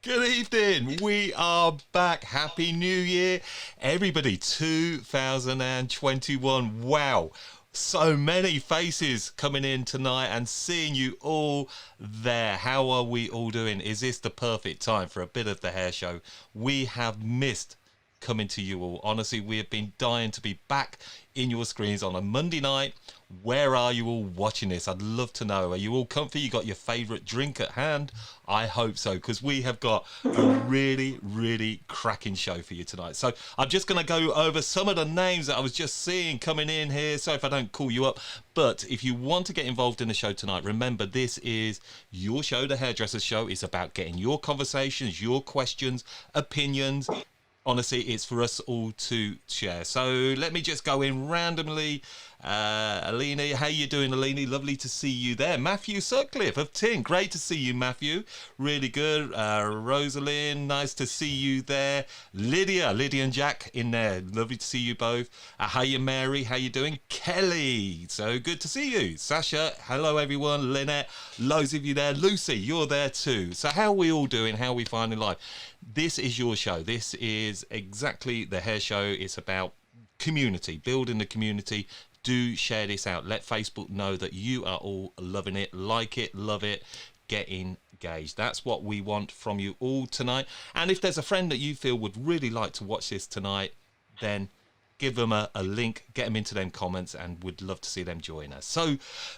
Good evening. We are back. Happy New Year, everybody. 2021. Wow. So many faces coming in tonight and seeing you all there. How are we all doing? Is this the perfect time for a bit of the hair show? We have missed coming to you all. Honestly, we have been dying to be back in your screens on a Monday night. Where are you all watching this? I'd love to know. Are you all comfy? You got your favourite drink at hand? I hope so, because we have got a really cracking show for you tonight. So I'm just going to go over some of the names that I was just seeing coming in here. So if I don't call you up, but if you want to get involved in the show tonight, remember this is your show, the Hairdressers Show. It's about getting your conversations, your questions, opinions. Honestly, it's for us all to share. So let me just go in randomly. Alina, how you doing, Alina? Lovely to see you there. Matthew Sutcliffe of Tin. Great to see you, Matthew. Really good. Rosalind, nice to see you there. Lydia and Jack in there. Lovely to see you both. Hiya, Mary. How you doing? Kelly. So good to see you. Sasha. Hello, everyone. Lynette. Loads of you there. Lucy, you're there too. So how are we all doing? How are we finding life? This is your show. This is exactly the hair show. It's about community, building the community. Do share this out. Let Facebook know that you are all loving it, like it, love it, get engaged. That's what we want from you all tonight. And if there's a friend that you feel would really like to watch this tonight, then give them a link, get them into them comments, and would love to see them join us. So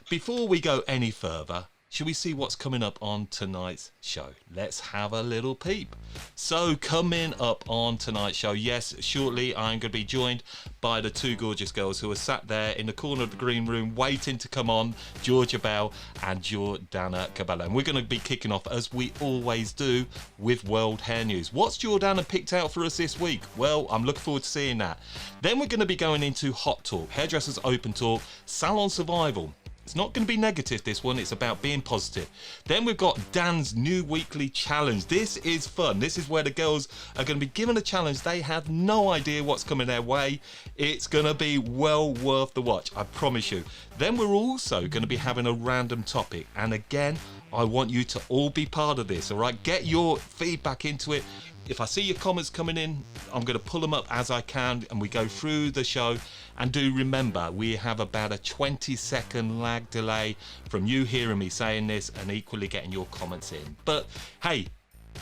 before we go any further, should we see what's coming up on tonight's show? Let's have a little peep. So coming up on tonight's show, yes, shortly I'm going to be joined by the two gorgeous girls who are sat there in the corner of the green room waiting to come on, Georgia Bell and Jordanna Cabella. And we're going to be kicking off, as we always do, with World Hair News. What's Jordanna picked out for us this week? Well, I'm looking forward to seeing that. Then we're going to be going into Hot Talk, Hairdressers Open Talk, Salon Survival. It's not going to be negative, this one. It's about being positive. Then we've got Dan's new weekly challenge. This is fun. This is where the girls are going to be given a challenge. They have no idea what's coming their way. It's going to be well worth the watch, I promise you. Then we're also going to be having a random topic. And again, I want you to all be part of this, all right? Get your feedback into it. If I see your comments coming in, I'm going to pull them up as I can, and we go through the show. And do remember, we have about a 20-second lag delay from you hearing me saying this and equally getting your comments in. But hey,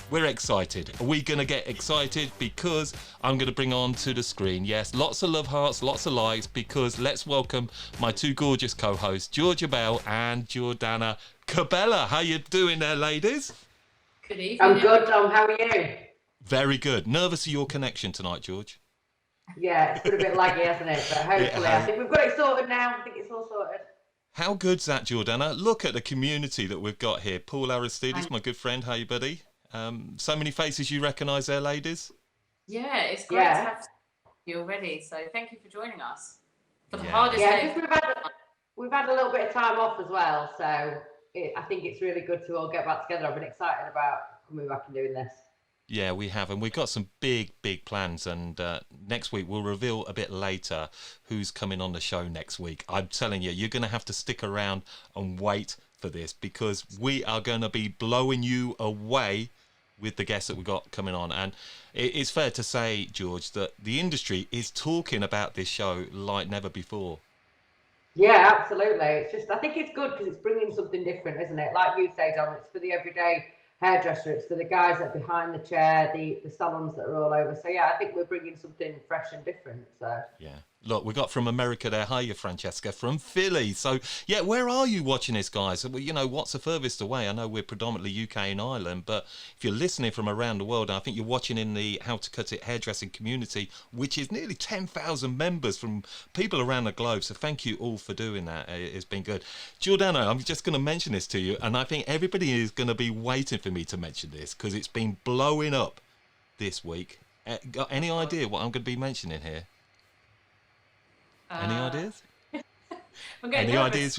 we're excited. Are we going to get excited? Because I'm going to bring on to the screen, yes, lots of love hearts, lots of likes, because let's welcome my two gorgeous co-hosts, Georgia Bell and Jordanna Cabella. How you doing there, ladies? Good evening. I'm good, Tom. How are you? Very good. Nervous of your connection tonight, George? Yeah, it's been a bit laggy, hasn't it? But hopefully, I think we've got it sorted now. I think it's all sorted. How good's that, Jordanna? Look at the community that we've got here. Paul Aristides, my good friend. How you, buddy? So many faces you recognise there, ladies. Yeah, it's great to have you already. So thank you for joining us. For the hardest day. We've had a little bit of time off as well, so I think it's really good to all get back together. I've been excited about coming back and doing this. Yeah, we have, and we've got some big plans, and next week we'll reveal a bit later who's coming on the show next week. I'm telling you, you're going to have to stick around and wait for this, because we are going to be blowing you away with the guests that we've got coming on. And it's fair to say, George, that the industry is talking about this show like never before. Yeah, absolutely. It's just, I think it's good because it's bringing something different, isn't it? Like you say, Dom, it's for the everyday hairdresser. It's for the guys that are behind the chair, the salons that are all over. So yeah, I think we're bringing something fresh and different. So yeah. Look, we got from America there. Hiya, Francesca, from Philly. So, yeah, where are you watching this, guys? Well, you know, what's the furthest away? I know we're predominantly UK and Ireland, but if you're listening from around the world, I think you're watching in the How to Cut It hairdressing community, which is nearly 10,000 members from people around the globe. So thank you all for doing that. It's been good. Jordanna, I'm just going to mention this to you, and I think everybody is going to be waiting for me to mention this because it's been blowing up this week. Got any idea what I'm going to be mentioning here? Any ideas? Any ideas?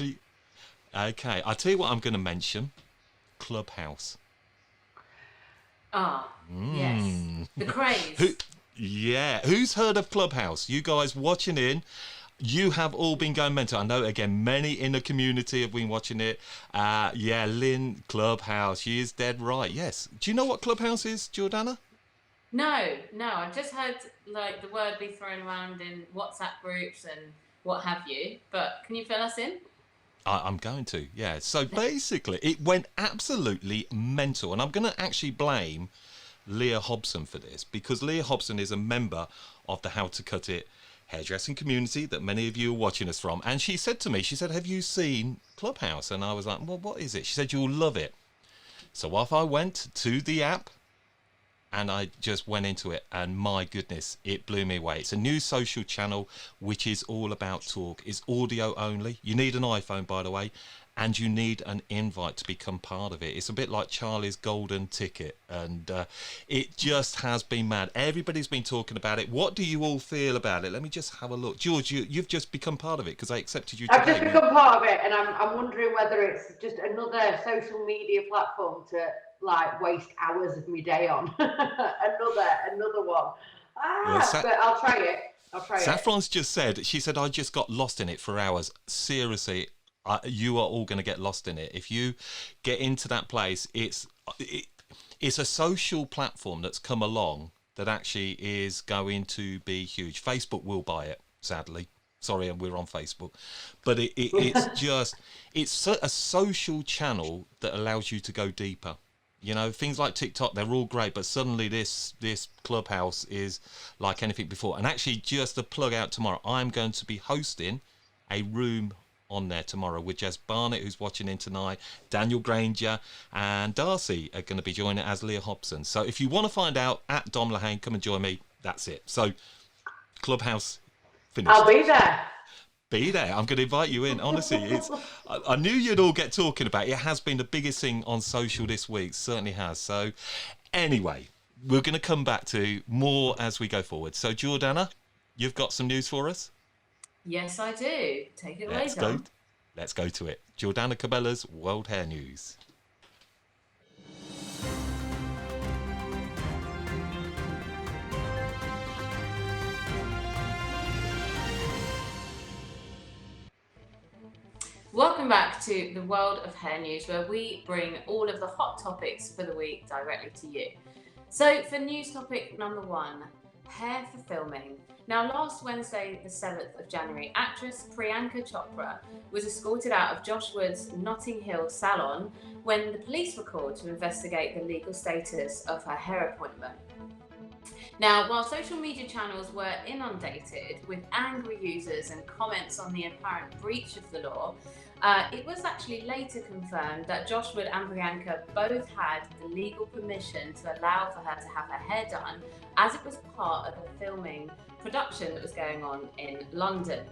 Okay, I'll tell you what I'm going to mention. Clubhouse. Yes. The craze. Who's heard of Clubhouse? You guys watching in, You have all been going mental. I know, again, many in the community have been watching it. Yeah, Lynn, Clubhouse, she is dead right. Yes. Do you know what Clubhouse is, Jordanna? No, I've just heard like the word be thrown around in WhatsApp groups and what have you. But can you fill us in? I'm going to, yeah. So basically, it went absolutely mental. And I'm going to actually blame Leah Hobson for this, because Leah Hobson is a member of the How to Cut It hairdressing community that many of you are watching us from. And she said to me, she said, have you seen Clubhouse? And I was like, well, what is it? She said, you'll love it. So off I went to the app, and I just went into it, and my goodness, it blew me away. It's a new social channel which is all about talk. It's audio only. You need an iPhone, by the way, and you need an invite to become part of it. It's a bit like Charlie's golden ticket, and it just has been mad. Everybody's been talking about it. What do you all feel about it? Let me just have a look. George, you've just become part of it because I accepted you today. I've just become part of it, and I'm wondering whether it's just another social media platform to like waste hours of my day on. another one. But I'll try it. Saffron's just said, she said, I just got lost in it for hours. Seriously, you are all going to get lost in it. If you get into that place, it's a social platform that's come along that actually is going to be huge. Facebook will buy it, sadly. Sorry, we're on Facebook. But it's just, it's a social channel that allows you to go deeper. You know, things like TikTok, they're all great, but suddenly this Clubhouse is like anything before. And actually, just to plug out tomorrow, I'm going to be hosting a room on there tomorrow with Jess Barnett, who's watching in tonight, Daniel Granger, and Darcy are going to be joining as Leah Hobson. So if you want to find out, at Dom Lahane, come and join me. That's it. So Clubhouse finished. I'll be there. Be there. I'm going to invite you in. Honestly, I knew you'd all get talking about it. It has been the biggest thing on social this week. Certainly has. So anyway, we're going to come back to more as we go forward. So Jordanna, you've got some news for us? Yes, I do. Take it away, Dom. Let's go to it. Jordanna Cabella's World Hair News. Welcome back to the World of Hair News, where we bring all of the hot topics for the week directly to you. So for news topic number 1, hair for filming. Now, last Wednesday, the 7th of January, actress Priyanka Chopra was escorted out of Josh Wood's Notting Hill salon when the police were called to investigate the legal status of her hair appointment. Now, while social media channels were inundated with angry users and comments on the apparent breach of the law, it was actually later confirmed that Josh Wood and Priyanka both had the legal permission to allow for her to have her hair done, as it was part of a filming production that was going on in London.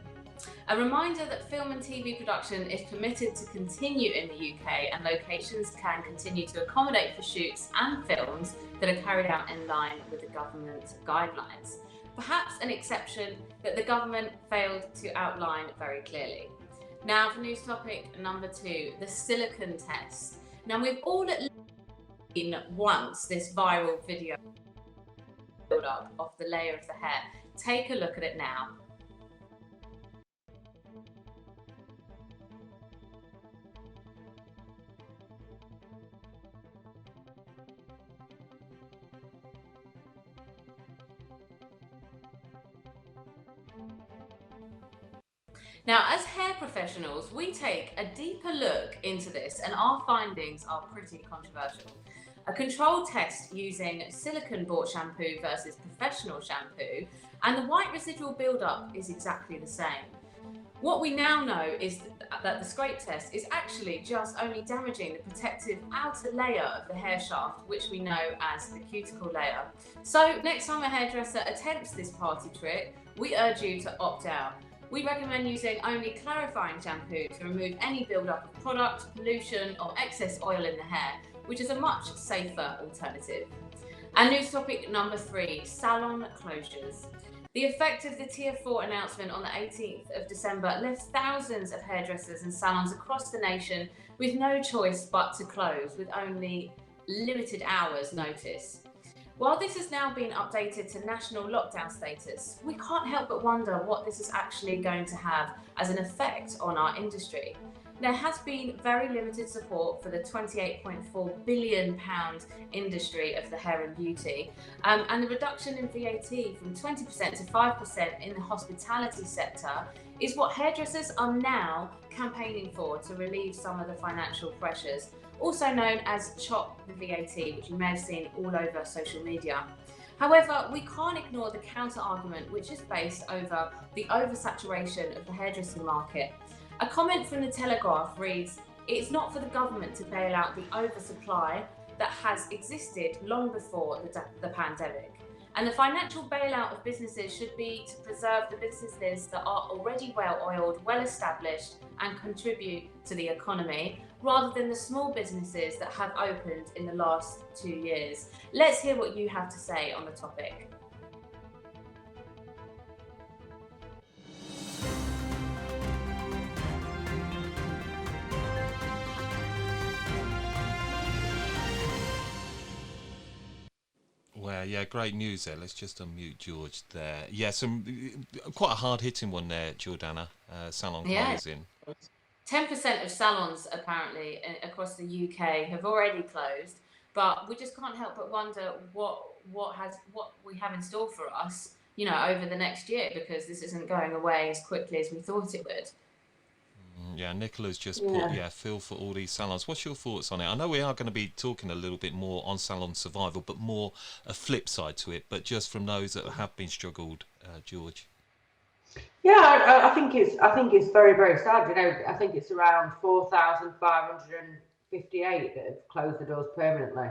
A reminder that film and TV production is permitted to continue in the UK, and locations can continue to accommodate for shoots and films that are carried out in line with the government guidelines. Perhaps an exception that the government failed to outline very clearly. Now for news topic number 2, the silicone test. Now we've all at least seen once this viral video build up of the layer of the hair. Take a look at it now. Now, as hair professionals, we take a deeper look into this, and our findings are pretty controversial. A controlled test using silicone-bought shampoo versus professional shampoo, and the white residual buildup is exactly the same. What we now know is that the scrape test is actually just only damaging the protective outer layer of the hair shaft, which we know as the cuticle layer. So next time a hairdresser attempts this party trick, we urge you to opt out. We recommend using only clarifying shampoo to remove any buildup of product, pollution, or excess oil in the hair, which is a much safer alternative. And news topic number 3, salon closures. The effect of the Tier 4 announcement on the 18th of December left thousands of hairdressers and salons across the nation with no choice but to close, with only limited hours notice. While this has now been updated to national lockdown status, we can't help but wonder what this is actually going to have as an effect on our industry. There has been very limited support for the £28.4 billion industry of the hair and beauty, and the reduction in VAT from 20% to 5% in the hospitality sector is what hairdressers are now campaigning for to relieve some of the financial pressures, also known as Chop the VAT, which you may have seen all over social media. However, we can't ignore the counter-argument, which is based over the oversaturation of the hairdressing market. A comment from the Telegraph reads, "It's not for the government to bail out the oversupply that has existed long before the pandemic. And the financial bailout of businesses should be to preserve the businesses that are already well-oiled, well-established, and contribute to the economy, rather than the small businesses that have opened in the last 2 years." Let's hear what you have to say on the topic. Well, yeah, great news there. Let's just unmute George there. Yeah, some quite a hard-hitting one there, Jordanna. Salon closing. 10% of salons apparently across the UK have already closed, but we just can't help but wonder what we have in store for us, over the next year, because this isn't going away as quickly as we thought it would. Yeah, Nicola's just put, feel for all these salons. What's your thoughts on it? I know we are going to be talking a little bit more on salon survival, but more a flip side to it, but just from those that have been struggled, George. Yeah, I think it's very, very sad. I think it's around 4,558 that have closed the doors permanently.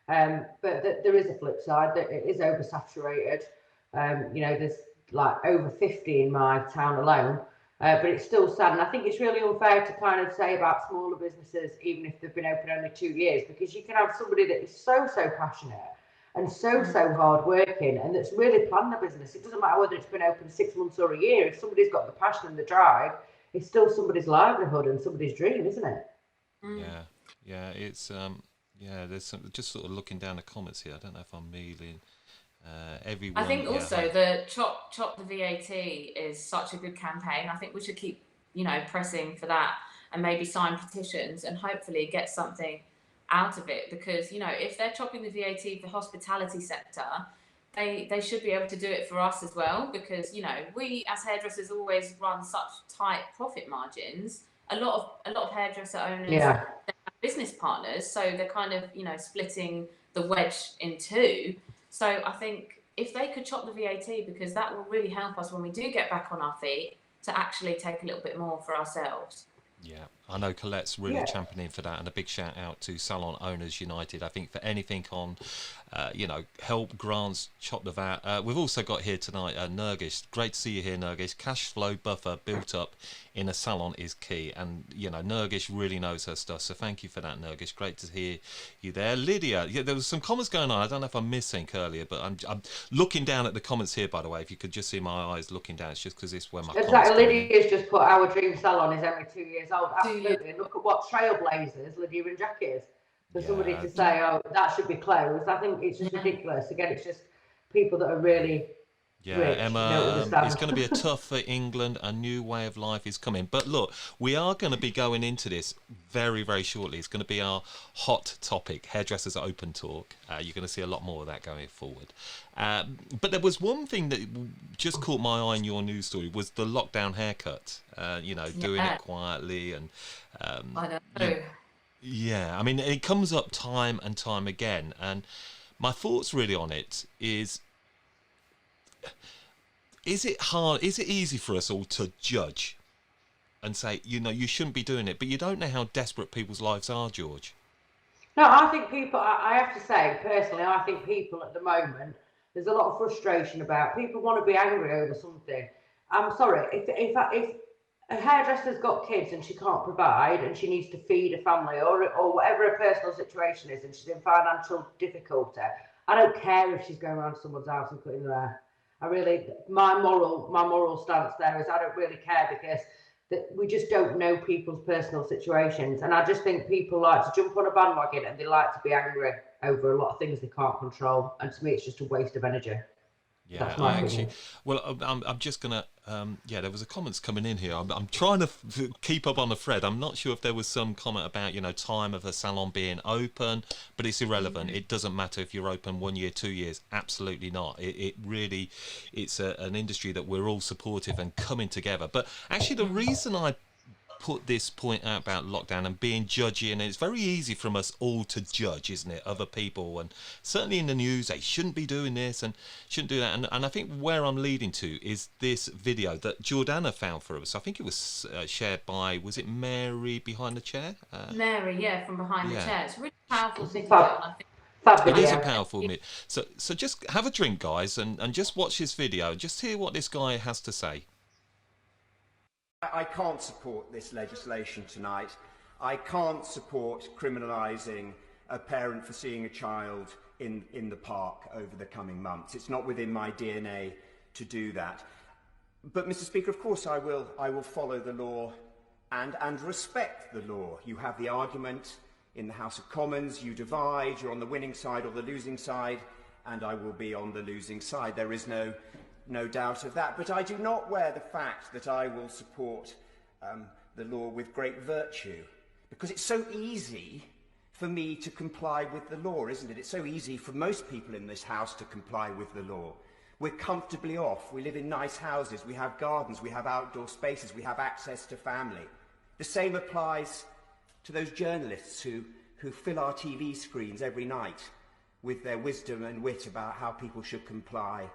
But there is a flip side, that it is oversaturated. There's like over 50 in my town alone. But it's still sad, and I think it's really unfair to kind of say about smaller businesses, even if they've been open only 2 years, because you can have somebody that is so passionate and so hard working, and that's really planned the business. It doesn't matter whether it's been open 6 months or a year. If somebody's got the passion and the drive, it's still somebody's livelihood and somebody's dream, isn't it? Yeah, it's there's some, just sort of looking down the comments here. I don't know if I'm mealing. Everyone, I think also the chop the VAT is such a good campaign. I think we should keep, pressing for that, and maybe sign petitions and hopefully get something out of it, because, if they're chopping the VAT for the hospitality sector, they should be able to do it for us as well, because, we as hairdressers always run such tight profit margins. A lot of hairdresser owners have business partners, so they're kind of, splitting the wedge in two. So I think if they could chop the VAT, because that will really help us when we do get back on our feet, to actually take a little bit more for ourselves. Yeah, I know Colette's really championing for that, and a big shout out to Salon Owners United. I think for anything on, help, grants, chop the VAT. We've also got here tonight Nergis. Great to see you here, Nergis. Cash flow buffer built up in a salon is key, and Nergis really knows her stuff. So thank you for that, Nergis. Great to hear you there, Lydia. Yeah, there was some comments going on. I don't know if I missed anything earlier, but I'm looking down at the comments here. By the way, if you could just see my eyes looking down, it's just because it's where my exactly. Lydia's just put our dream salon is only 2 years old. Absolutely. Look at what trailblazers Lydia and Jack is. For somebody to say, "Oh, that should be closed," I think it's just ridiculous. Again, it's just people that are really rich, Emma, it's going to be a tough for England. A new way of life is coming. But look, we are going to be going into this very, very shortly. It's going to be our hot topic, Hairdressers Open Talk. You're going to see a lot more of that going forward. But there was one thing that just caught my eye in your news story, was the lockdown haircut. Doing it quietly and. I know. Yeah, I mean, it comes up time and time again, and my thoughts really on it is it hard, is it easy for us all to judge and say, you shouldn't be doing it, but you don't know how desperate people's lives are, George? No, I think people, I have to say, personally, I think people at the moment, there's a lot of frustration about, people want to be angry over something. I'm sorry, if a hairdresser's got kids and she can't provide and she needs to feed a family or whatever her personal situation is and she's in financial difficulty, I don't care if she's going around someone's house and cutting their hair. My moral stance there is I don't really care, because we just don't know people's personal situations. And I just think people like to jump on a bandwagon and they like to be angry. over a lot of things they can't control. And to me, it's just a waste of energy. Yeah, That's my I opinion. actually, well, I'm just gonna, yeah, there was a comments coming in here. I'm trying to keep up on the thread. I'm not sure if there was some comment about, you know, time of a salon being open, but it's irrelevant. It doesn't matter if you're open 1 year, 2 years. Absolutely not. It really, it's an industry that we're all supportive and coming together. But actually, the reason I put this point out about lockdown and being judgy, and it's very easy from us all to judge, isn't it, other people, and certainly in the news they shouldn't be doing this and shouldn't do that, and I think where I'm leading to is this video that Jordanna found for us. I think it was shared by, was it Mary behind the chair? Mary, yeah, from behind the Yeah. chair. It's a really powerful It's a video, and I think Fab It is a video. powerful so just have a drink, guys, and just watch this video, just hear what this guy has to say. I can't support this legislation tonight. I can't support criminalising a parent for seeing a child in the park over the coming months. It's not within my DNA to do that. But, Mr. Speaker, of course I will follow the law and respect the law. You have the argument in the House of Commons, you divide, you're on the winning side or the losing side, and I will be on the losing side. There is no doubt of that. But I do not wear the fact that I will support the law with great virtue, because it's so easy for me to comply with the law, isn't it? It's so easy for most people in this house to comply with the law. We're comfortably off. We live in nice houses. We have gardens. We have outdoor spaces. We have access to family. The same applies to those journalists who fill our TV screens every night with their wisdom and wit about how people should comply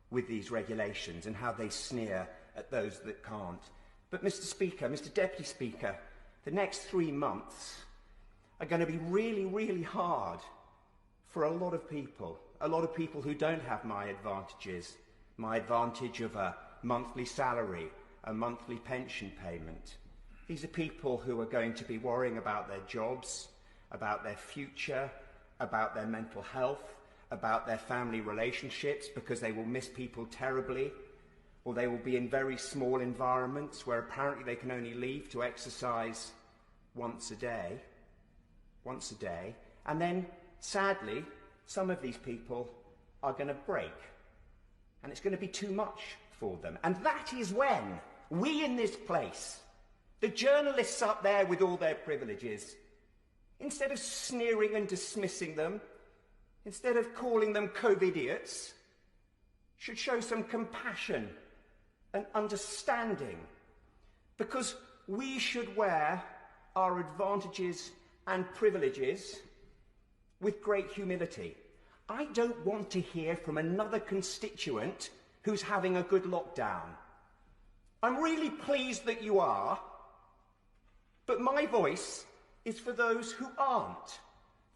with these regulations and how they sneer at those that can't. But Mr. Speaker, Mr. Deputy Speaker, the next 3 months are going to be really, really hard for a lot of people who don't have my advantages, my advantage of a monthly salary, a monthly pension payment. These are people who are going to be worrying about their jobs, about their future, about their mental health, about their family relationships, because they will miss people terribly, or they will be in very small environments where apparently they can only leave to exercise once a day, and then, sadly, some of these people are going to break, and it's going to be too much for them. And that is when we in this place, the journalists up there with all their privileges, instead of sneering and dismissing them, instead of calling them COVID-idiots, should show some compassion and understanding, because we should wear our advantages and privileges with great humility. I don't want to hear from another constituent who's having a good lockdown. I'm really pleased that you are, but my voice is for those who aren't.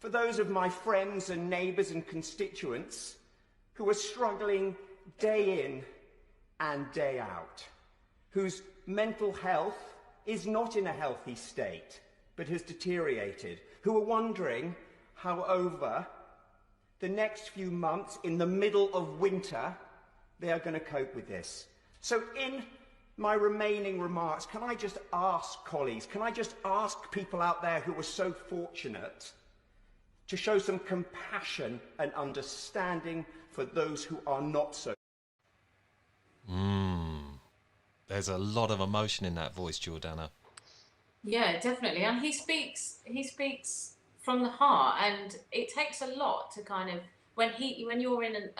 For those of my friends and neighbours and constituents who are struggling day in and day out, whose mental health is not in a healthy state, but has deteriorated, who are wondering how over the next few months, in the middle of winter, they are going to cope with this. So in my remaining remarks, can I just ask colleagues, can I just ask people out there who were so fortunate to show some compassion and understanding for those who are not so? There's a lot of emotion in that voice, Jordanna. yeah, definitely, and he speaks from the heart, and it takes a lot to kind of when you're in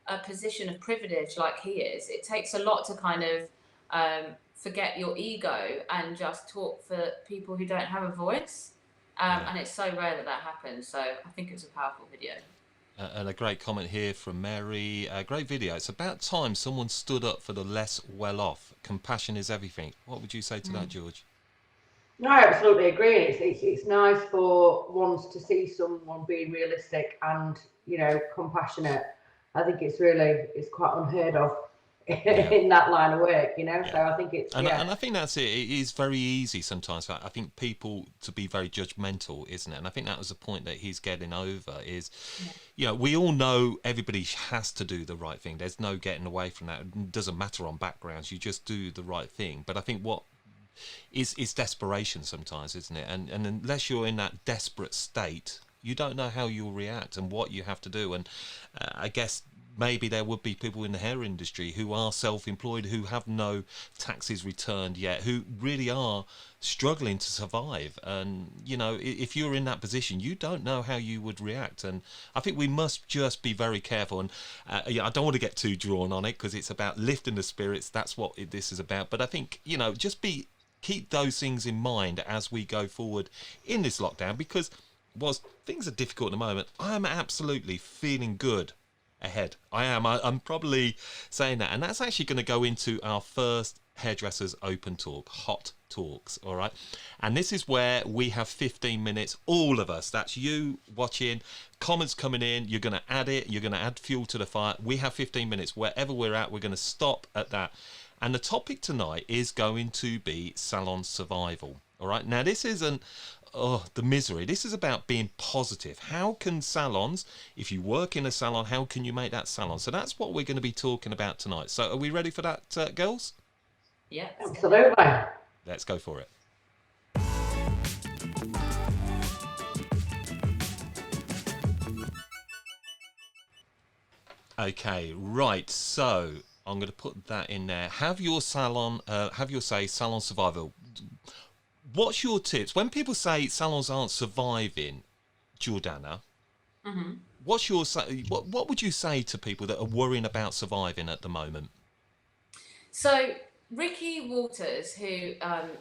a position of privilege like he is, it takes a lot to kind of forget your ego and just talk for people who don't have a voice. And it's so rare that happens. So I think it's a powerful video. And a great comment here from Mary. Great video. It's about time someone stood up for the less well-off. Compassion is everything. What would you say to that, George? No, I absolutely agree. It's nice for ones to see someone being realistic and, you know, compassionate. I think it's quite unheard of in that line of work, you know. So I think it's and I think that's it. It is very easy sometimes. I think people to be very judgmental, isn't it? And I think that was the point that he's getting over. Is you know, we all know everybody has to do the right thing. There's no getting away from that. It doesn't matter on backgrounds. You just do the right thing. But I think what is desperation sometimes, isn't it? And unless you're in that desperate state, You don't know how you'll react and what you have to do. And I guess maybe there would be people in the hair industry who are self-employed, who have no taxes returned yet, who really are struggling to survive. And if you're in that position, you don't know how you would react. And I think we must just be very careful. And I don't want to get too drawn on it, because it's about lifting the spirits. That's what this is about. But I think just keep those things in mind as we go forward in this lockdown, because whilst things are difficult at the moment, I am absolutely feeling good ahead. I'm probably saying that, and that's actually going to go into our first Hairdressers Open Talk, Hot Talks, all right? And this is where we have 15 minutes, all of us, that's you watching, comments coming in, you're going to add it, you're going to add fuel to the fire. We have 15 minutes, wherever we're at, we're going to stop at that. And the topic tonight is going to be salon survival, all right? Now, this isn't the misery. This is about being positive. How can salons, if you work in a salon, how can you make that salon? So that's what we're going to be talking about tonight. So are we ready for that, girls? Yeah, absolutely. Let's go for it. Okay, right. So I'm going to put that in there. Have your salon survival. What's your tips when people say salons aren't surviving, Jordanna? Mm-hmm. What would you say to people that are worrying about surviving at the moment? So Ricky Waters, who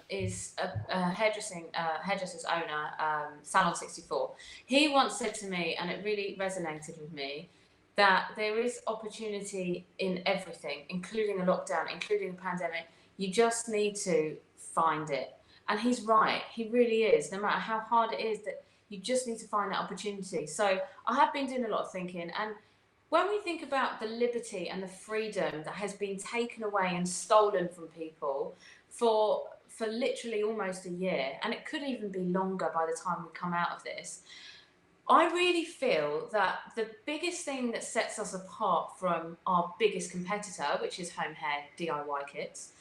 is a hairdresser's owner, Salon 64, he once said to me, and it really resonated with me, that there is opportunity in everything, including a lockdown, including a pandemic. You just need to find it. And he's right, he really is. No matter how hard it is, that you just need to find that opportunity. So I have been doing a lot of thinking, and when we think about the liberty and the freedom that has been taken away and stolen from people for literally almost a year, and it could even be longer by the time we come out of this, I really feel that the biggest thing that sets us apart from our biggest competitor, which is home hair DIY kits,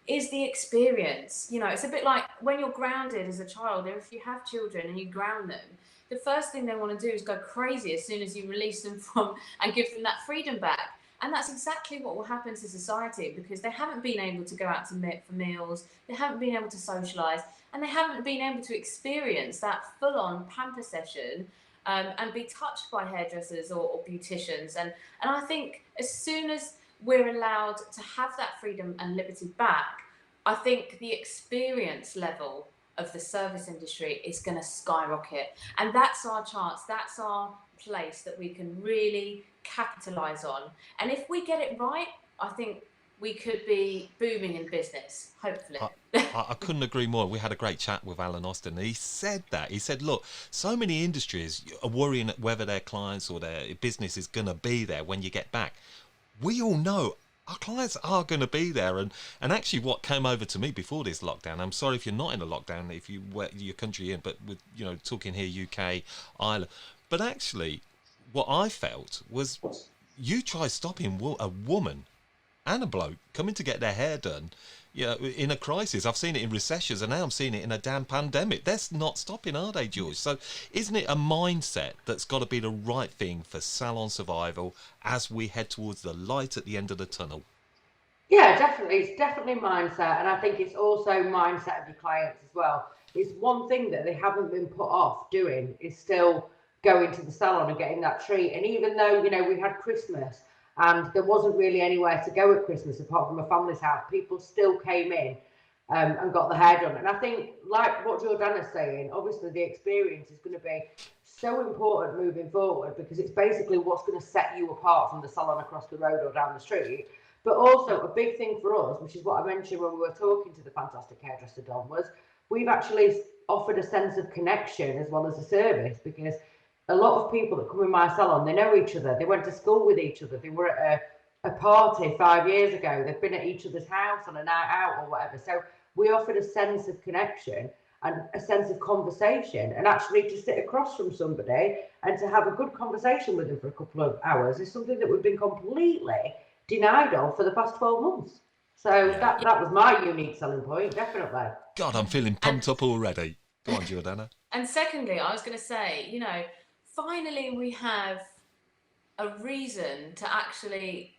is the experience. It's a bit like when you're grounded as a child, or if you have children and you ground them, the first thing they want to do is go crazy as soon as you release them from and give them that freedom back. And that's exactly what will happen to society, because they haven't been able to go out to for meals, they haven't been able to socialise, and they haven't been able to experience that full-on pamper session and be touched by hairdressers or beauticians. And I think as soon as we're allowed to have that freedom and liberty back, I think the experience level of the service industry is going to skyrocket. And that's our chance. That's our place that we can really capitalize on. And if we get it right, I think we could be booming in business, hopefully. I couldn't agree more. We had a great chat with Alan Austin, and he said that. He said, look, so many industries are worrying whether their clients or their business is going to be there when you get back. We all know our clients are going to be there. And actually what came over to me before this lockdown, I'm sorry if you're not in a lockdown, if you were your country in, but with, talking here, UK, Ireland. But actually what I felt was, you try stopping a woman and a bloke coming to get their hair done, in a crisis. I've seen it in recessions, and now I'm seeing it in a damn pandemic. They're not stopping, are they, George? So isn't it a mindset that's got to be the right thing for salon survival as we head towards the light at the end of the tunnel? Yeah, definitely. It's definitely mindset, and I think it's also mindset of your clients as well. It's one thing that they haven't been put off doing is still going to the salon and getting that treat. And even though, we had Christmas, and there wasn't really anywhere to go at Christmas apart from a family's house, people still came in and got the hair done. And I think, like what Jordanna's saying, obviously the experience is going to be so important moving forward, because it's basically what's going to set you apart from the salon across the road or down the street. But also a big thing for us, which is what I mentioned when we were talking to the fantastic hairdresser Don, was we've actually offered a sense of connection as well as a service, because a lot of people that come in my salon, they know each other. They went to school with each other. They were at a party 5 years ago. They've been at each other's house on a night out or whatever. So we offered a sense of connection and a sense of conversation, and actually to sit across from somebody and to have a good conversation with them for a couple of hours is something that we've been completely denied of for the past 12 months. So that was my unique selling point, definitely. God, I'm feeling pumped up already. Go on, Jordanna. And secondly, I was going to say, finally we have a reason to actually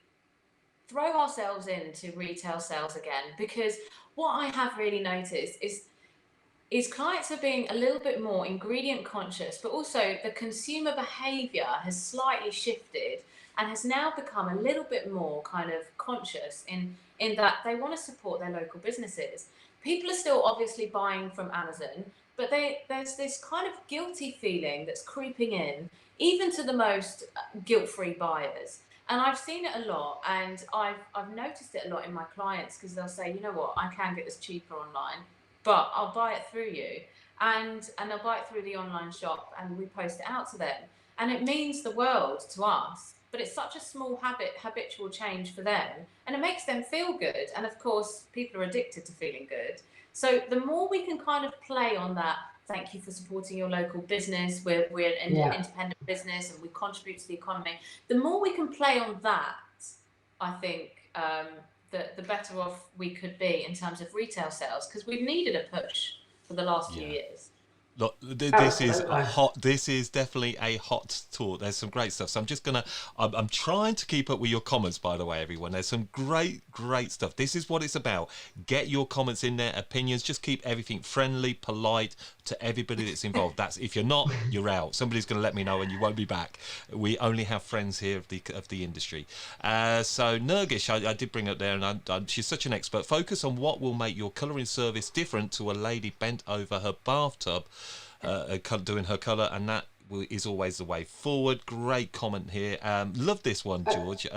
throw ourselves into retail sales again, because what I have really noticed is clients are being a little bit more ingredient conscious, but also the consumer behavior has slightly shifted and has now become a little bit more kind of conscious in that they want to support their local businesses. People are still obviously buying from Amazon, but there's this kind of guilty feeling that's creeping in, even to the most guilt-free buyers. And I've seen it a lot, and I've noticed it a lot in my clients, because they'll say, you know what, I can get this cheaper online, but I'll buy it through you, and they'll buy it through the online shop, and we post it out to them, and it means the world to us. But it's such a small habitual change for them, and it makes them feel good. And of course, people are addicted to feeling good. So the more we can kind of play on that, thank you for supporting your local business. We're an independent business and we contribute to the economy. The more we can play on that, I think the better off we could be in terms of retail sales, because we've needed a push for the last few years. Look, this is a hot. This is definitely a hot talk. There's some great stuff. So I'm just gonna. I'm trying to keep up with your comments, by the way, everyone. There's some great stuff. This is what it's about. Get your comments in there, opinions. Just keep everything friendly, polite to everybody that's involved. That's if you're not, you're out. Somebody's gonna let me know, and you won't be back. We only have friends here of the industry. So Nergish, I did bring up there, and she's such an expert. Focus on what will make your colouring service different to a lady bent over her bathtub. Doing her colour, and that is always the way forward. Great comment here. Love this one, George.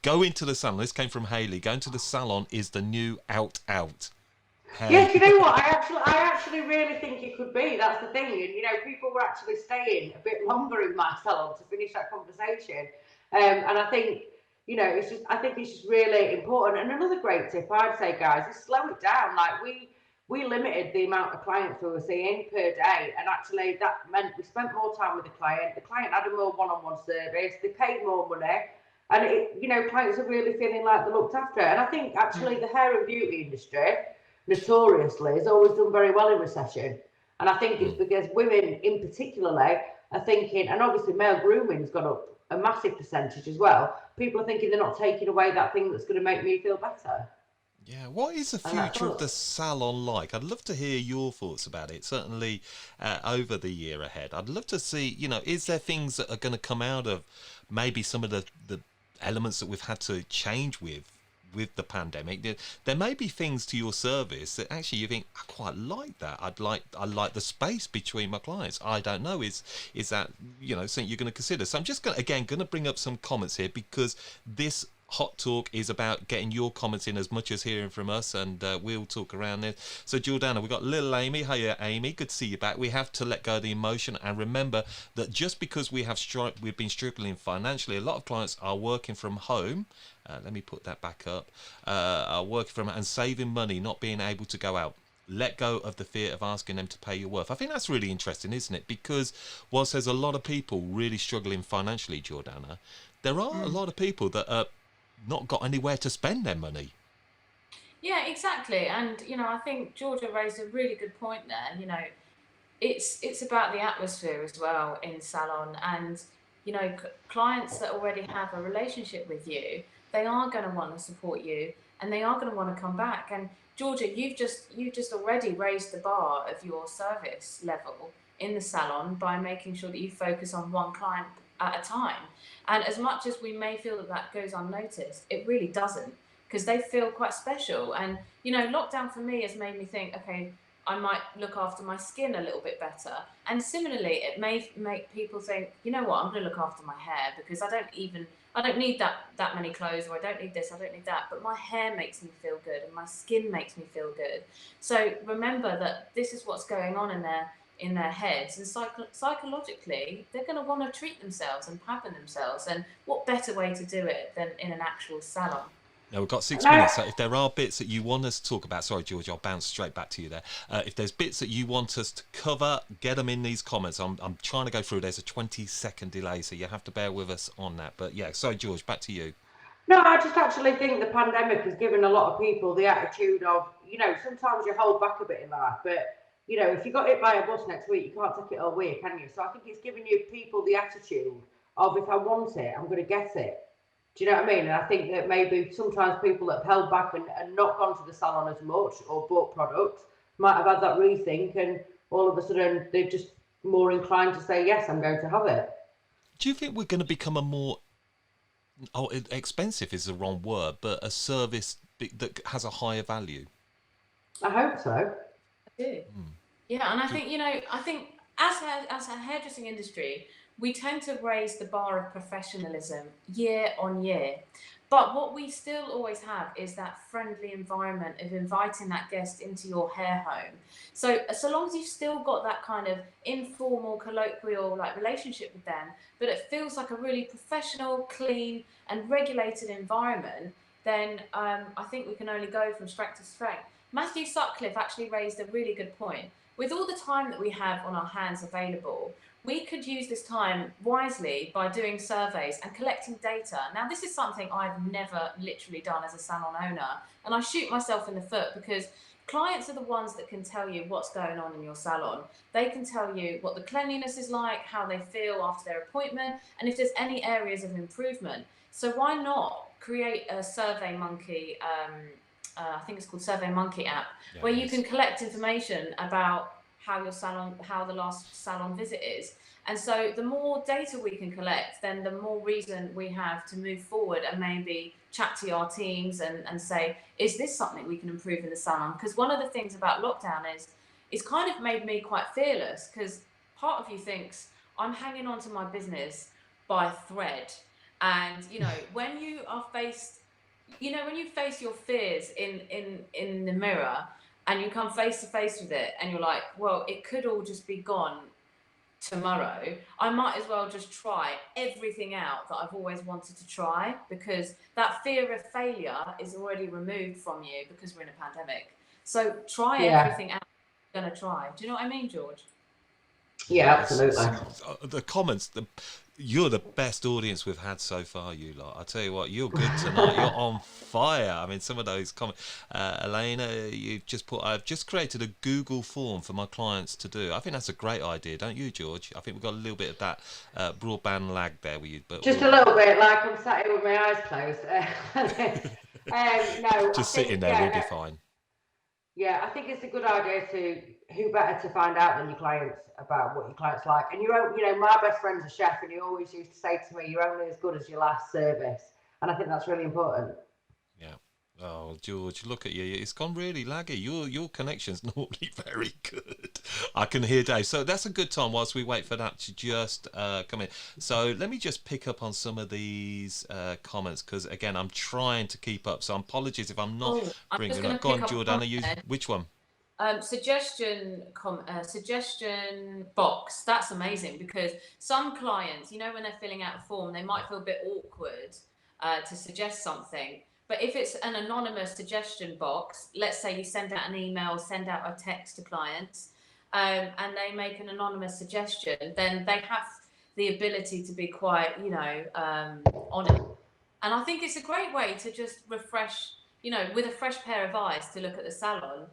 Go into the salon. This came from Hayley. Going to the salon is the new out. Yeah, do you know what? I actually really think it could be. That's the thing. And you know, people were actually staying a bit longer in my salon to finish that conversation. And I think, you know, I think it's just really important. And another great tip I'd say, guys, is slow it down. Like we limited the amount of clients we were seeing per day, and actually that meant we spent more time with the client. The client had a more one-on-one service. They paid more money, and you know, clients are really feeling like they're looked after. And I think actually the hair and beauty industry, notoriously, has always done very well in recession. And I think it's because women, in particularly, are thinking, and obviously male grooming's gone up a massive percentage as well. People are thinking they're not taking away that thing that's going to make me feel better. Yeah, what is the future of the salon like? I'd love to hear your thoughts about it, certainly over the year ahead. I'd love to see, you know, is there things that are going to come out of maybe some of the elements that we've had to change with the pandemic? There may be things to your service that actually you think, I quite like that. I like the space between my clients. I don't know, is that, you know, something you're going to consider? So I'm just going to bring up some comments here, because this hot talk is about getting your comments in as much as hearing from us, and we'll talk around this. So Jordanna, we've got little Amy. Hiya, Amy, good to see you back. We have to let go of the emotion and remember that just because we've been struggling financially, a lot of clients are working from home. Let me put that back up. Are working from and saving money, not being able to go out. Let go of the fear of asking them to pay your worth. I think that's really interesting, isn't it? Because whilst there's a lot of people really struggling financially, Jordanna, there are a lot of people that are not got anywhere to spend their money. Yeah, exactly. And you know, I think Georgia raised a really good point there. You know, it's about the atmosphere as well in salon, and you know, clients that already have a relationship with you, they are going to want to support you, and they are going to want to come back. And Georgia, you've just already raised the bar of your service level in the salon by making sure that you focus on one client at a time. And as much as we may feel that goes unnoticed, it really doesn't, because they feel quite special. And, you know, lockdown for me has made me think, okay, I might look after my skin a little bit better. And similarly, it may make people think, you know what, I'm going to look after my hair, because I don't need that many clothes, or I don't need this, I don't need that. But my hair makes me feel good, and my skin makes me feel good. So remember that this is what's going on in their heads, and psychologically they're going to want to treat themselves and pamper themselves, and what better way to do it than in an actual salon? Now we've got 6 minutes, so if there are bits that you want us to talk about, sorry George, I'll bounce straight back to you there. If there's bits that you want us to cover, get them in these comments. I'm trying to go through. There's a 20-second delay, so you have to bear with us on that. But yeah, sorry George, back to you. No, I just actually think the pandemic has given a lot of people the attitude of, you know, sometimes you hold back a bit in life, but you know, if you got hit by a bus next week, you can't take it all week, can you? So I think it's giving you people the attitude of, if I want it, I'm going to get it. Do you know what I mean? And I think that maybe sometimes people that have held back and not gone to the salon as much or bought products might have had that rethink, and all of a sudden they're just more inclined to say, yes, I'm going to have it. Do you think we're going to become a more, expensive is the wrong word, but a service that has a higher value? I hope so. I do. Yeah, and I think, you know, I think as a hairdressing industry, we tend to raise the bar of professionalism year on year. But what we still always have is that friendly environment of inviting that guest into your hair home. So long as you've still got that kind of informal, colloquial like relationship with them, but it feels like a really professional, clean, and regulated environment, then I think we can only go from strength to strength. Matthew Sutcliffe actually raised a really good point. With all the time that we have on our hands available, we could use this time wisely by doing surveys and collecting data. Now, this is something I've never literally done as a salon owner, and I shoot myself in the foot because clients are the ones that can tell you what's going on in your salon. They can tell you what the cleanliness is like, how they feel after their appointment, and if there's any areas of improvement. So why not create a Survey Monkey, I think it's called Survey Monkey app, where you can collect information about how your salon, how the last salon visit is. And so the more data we can collect, then the more reason we have to move forward and maybe chat to our teams and say, is this something we can improve in the salon? Because one of the things about lockdown is it's kind of made me quite fearless, because part of you thinks I'm hanging on to my business by thread. And, you know, when you are faced, you know, when you face your fears in the mirror, and you come face to face with it, and you're like, well, it could all just be gone tomorrow. I might as well just try everything out that I've always wanted to try, because that fear of failure is already removed from you because we're in a pandemic. So try everything out you're going to try. Do you know what I mean, George? Yeah, absolutely. The comments, you're the best audience we've had so far, you lot. I tell you what, you're good tonight. You're on fire. I mean, some of those comments. Elena, you've just put, I've just created a Google form for my clients to do. I think that's a great idea, don't you, George? I think we've got a little bit of that broadband lag there with you. But just a little bit, like I'm sat here with my eyes closed. No, just sitting there, we'll be fine. Yeah, I think it's a good idea to, who better to find out than your clients about what your clients like. And you know, my best friend's a chef, and he always used to say to me, you're only as good as your last service. And I think that's really important. Yeah. Oh, George, look at you. It's gone really laggy. Your connection's normally very good. I can hear Dave. So that's a good time whilst we wait for that to just come in. So let me just pick up on some of these comments, because, again, I'm trying to keep up. So apologies if I'm not bringing up. Go on, Jordanna. Which one? Suggestion box. That's amazing, because some clients, you know, when they're filling out a form, they might feel a bit awkward to suggest something. But if it's an anonymous suggestion box, let's say you send out an email, send out a text to clients, and they make an anonymous suggestion, then they have the ability to be quite, you know, on it. And I think it's a great way to just refresh, you know, with a fresh pair of eyes to look at the salon.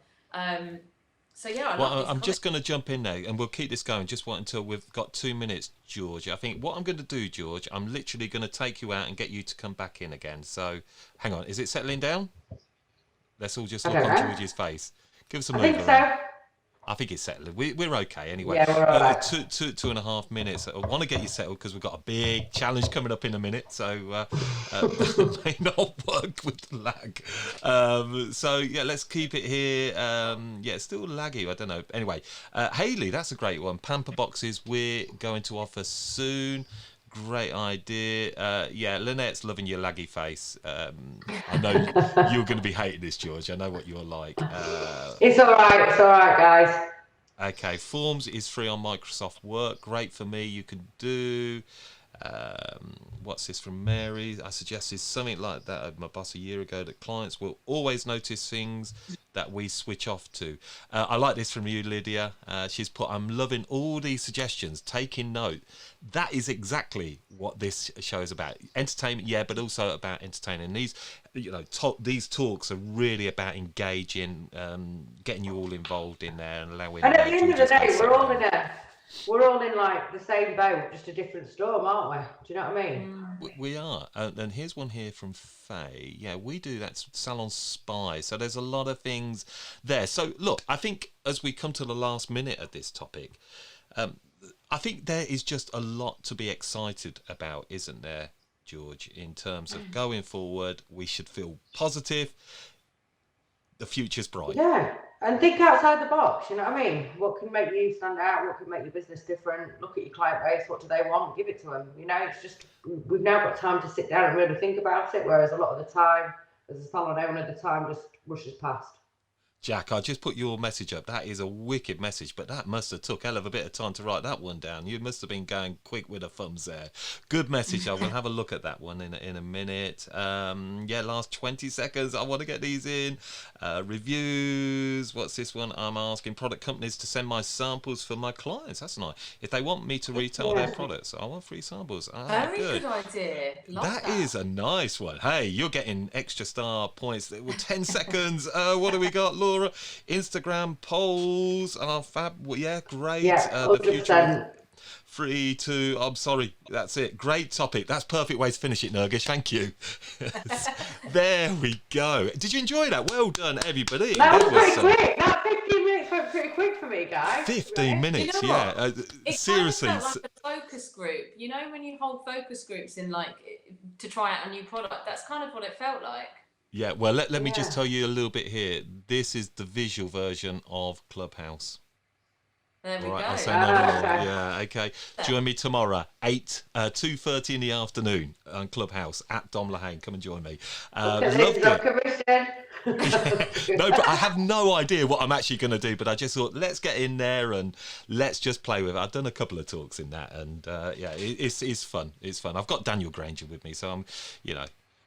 So yeah, I'm just going to jump in there, and we'll keep this going. Just wait until we've got 2 minutes, George. I think what I'm going to do, George, I'm literally going to take you out and get you to come back in again. So hang on, is it settling down? Let's all just look on George's face. Give us a move. I think so. I think it's settled. We're okay anyway. Yeah, we're all right. 2.5 minutes. I want to get you settled because we've got a big challenge coming up in a minute. So that may not work with the lag. So yeah, let's keep it here. Yeah, it's still laggy. I don't know. Anyway, Hayley, that's a great one. Pamper boxes we're going to offer soon. Great idea. Yeah, Lynette's loving your laggy face. I know you're going to be hating this, George. I know what you're like. It's all right, guys. Okay, Forms is free on Microsoft Work. Great for me. You can do. What's this from Mary? I suggested something like that of my boss a year ago, that clients will always notice things that we switch off to. I like this from you, Lydia. She's put, I'm loving all these suggestions, taking note. That is exactly what this show is about. Entertainment, yeah, but also about entertaining. These, these talks are really about engaging, getting you all involved in there and allowing. And at the end of the day, we're all in like the same boat, just a different storm, aren't we? Do you know what I mean? We are. And here's one here from Faye. Yeah, we do that salon spy. So there's a lot of things there. So look, I think as we come to the last minute of this topic, I think there is just a lot to be excited about, isn't there, George? In terms of going forward, we should feel positive. The future's bright. Yeah. And think outside the box, you know what I mean? What can make you stand out? What can make your business different? Look at your client base. What do they want? Give it to them. You know, it's just, we've now got time to sit down and really think about it, whereas a lot of the time, as a salon owner, the time just rushes past. Jack, I just put your message up. That is a wicked message, but that must have took a hell of a bit of time to write that one down. You must have been going quick with the thumbs there. Good message. I will have a look at that one in a minute. Last 20 seconds. I want to get these in. Reviews. What's this one? I'm asking product companies to send my samples for my clients. That's nice. If they want me to retail their products, I want free samples. Very good idea. That is a nice one. Hey, you're getting extra star points. 10 seconds. What do we got, Laura? Instagram polls are fab. Yeah, great. Yeah, the future free to. I'm sorry, that's it. Great topic. That's perfect way to finish it, Nurgish. Thank you. There we go. Did you enjoy that? Well done, everybody. That was pretty quick. That 15 minutes went pretty quick for me, guys. 15 minutes, you know yeah. Seriously. Kind of felt like a focus group. You know, when you hold focus groups in to try out a new product, that's kind of what it felt like. Yeah, well, let me just tell you a little bit here. This is the visual version of Clubhouse. There we go. I'll say no more. Yeah, okay. Join me tomorrow, 2:30 in the afternoon on Clubhouse at Dom Lahane. Come and join me. Loved it. No, but I have no idea what I'm actually going to do, but I just thought, let's get in there and let's just play with it. I've done a couple of talks in that, and it's fun. It's fun. I've got Daniel Granger with me, so I'm,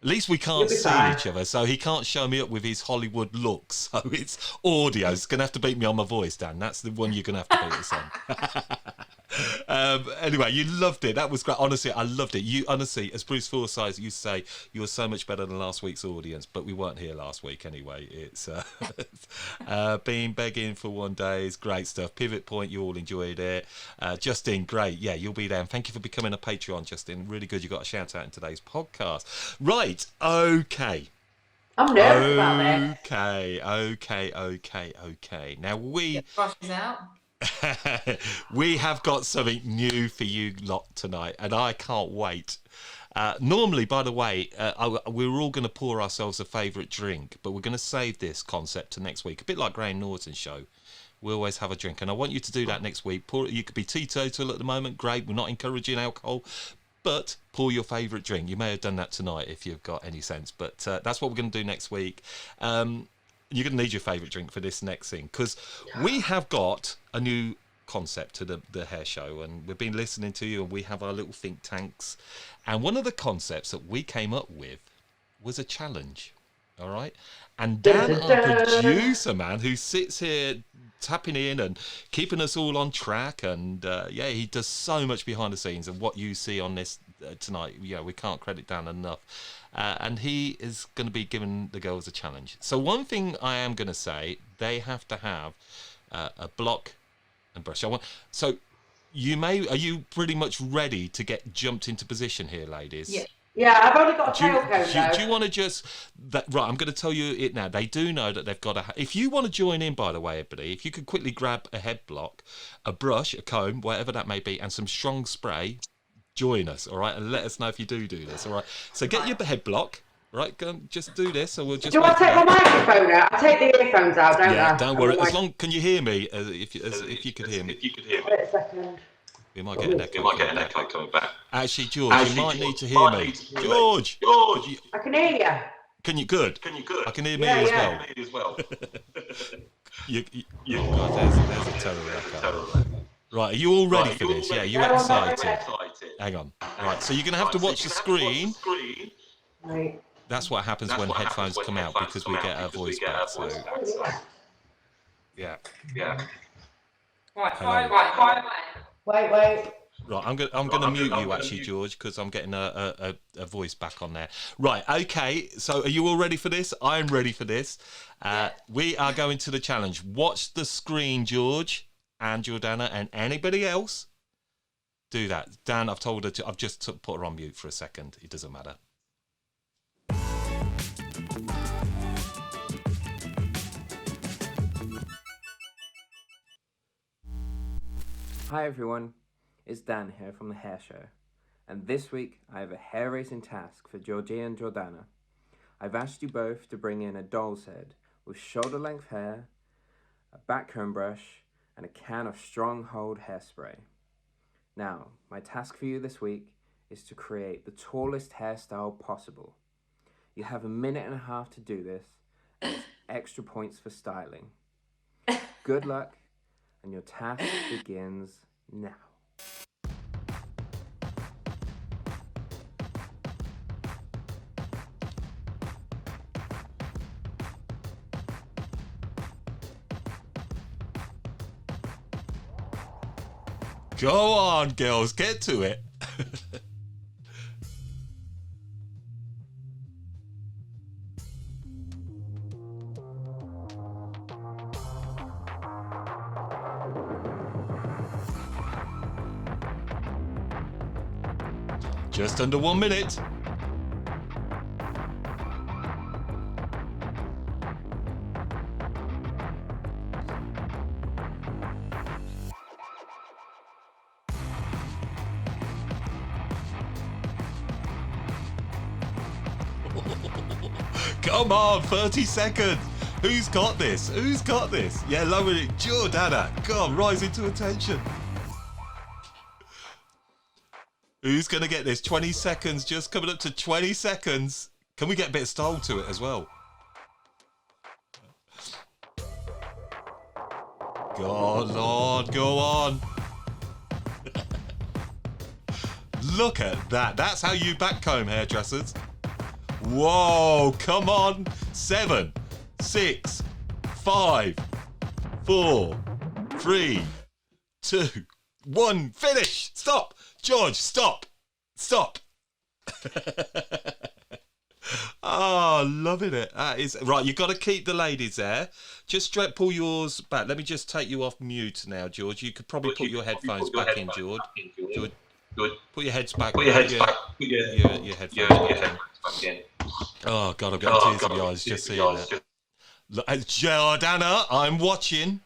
at least we can't see each other, so he can't show me up with his Hollywood looks. So it's audio. It's going to have to beat me on my voice, Dan. That's the one you're going to have to beat us on. Anyway, you loved it. That was great. Honestly, I loved it. You honestly, as Bruce Forsyth used to say, you were so much better than last week's audience, but we weren't here last week anyway. It's been begging for one day is great stuff. Pivot Point, you all enjoyed it. Justin, great. Yeah, you'll be there. And thank you for becoming a Patreon, Justin. Really good. You got a shout out in today's podcast. Right. Okay. I'm nervous about this. Okay. Now we brushes out. we have got something new for you lot tonight, and I can't wait. Normally, by the way, we're all going to pour ourselves a favourite drink, but we're going to save this concept to next week. A bit like Graham Norton's show. We always have a drink, and I want you to do that next week. You could be teetotal at the moment. Great. We're not encouraging alcohol. But pour your favourite drink. You may have done that tonight if you've got any sense. But that's what we're going to do next week. You're going to need your favourite drink for this next thing, because we have got a new concept to the hair show, and we've been listening to you, and we have our little think tanks. And one of the concepts that we came up with was a challenge. All right. And Dan, our producer, man, who sits here tapping in and keeping us all on track, and he does so much behind the scenes, and what you see on this tonight, we can't credit Dan enough, and he is going to be giving the girls a challenge. So one thing I am going to say, they have to have a block and brush. So are you pretty much ready to get jumped into position here, ladies? Yeah, I've only got a tail comb. Do you want to just right? I'm going to tell you it now. They do know that they've got if you want to join in, by the way, everybody, if you could quickly grab a head block, a brush, a comb, whatever that may be, and some strong spray, join us, all right, and let us know if you do this, all right. So get your head block. Right, go and just do this, so we'll just. Do I take my microphone out? I take the earphones out, don't I? Yeah, don't worry. As long, can you hear me? If you could hear me. Wait a second. We might get an echo coming back. Actually, George, you might need to hear me. George! I can hear you. Can you? Good. I can hear me as well. God, there's a terrible echo. Right, are you all ready for this? Yeah, you excited? Hang on. Right, so you're going to have to watch the screen. Right. That's what happens when headphones come out, because we get our voice back. So, yeah. Right, Hello. fire away. Wait. Right, I'm gonna mute you actually, George, because I'm getting a voice back on there. Right, okay. So are you all ready for this? I'm ready for this. We are going to the challenge. Watch the screen, George and Jordanna, and anybody else. Do that. Dan, I've told her to. I've just put her on mute for a second. It doesn't matter. Hi everyone, it's Dan here from The Hair Show, and this week I have a hair-raising task for Georgie and Jordanna. I've asked you both to bring in a doll's head with shoulder-length hair, a backcomb brush, and a can of Stronghold hairspray. Now, my task for you this week is to create the tallest hairstyle possible. You have 1.5 minutes to do this, and it's extra points for styling. Good luck, and your task begins now. Go on, girls, get to it. Just under 1 minute. Come on, 30 seconds. Who's got this? Who's got this? Yeah, lower it. Jordanna, come on, rising to attention. Who's going to get this? 20 seconds, just coming up to 20 seconds. Can we get a bit of style to it as well? Go on, Lord, go on. Look at that. That's how you backcomb, hairdressers. Whoa, come on. 7, 6, 5, 4, 3, 2, 1. Finish. Stop. George, stop. Stop. Oh, loving it. That is right. You've got to keep the ladies there. Just straight pull yours back. Let me just take you off mute now, George. You could probably put your headphones back in, George. George, put your heads back. Put your heads back. Your headphones back in. Oh God, I've got tears in my eyes just seeing that. Look, Jordanna, I'm watching.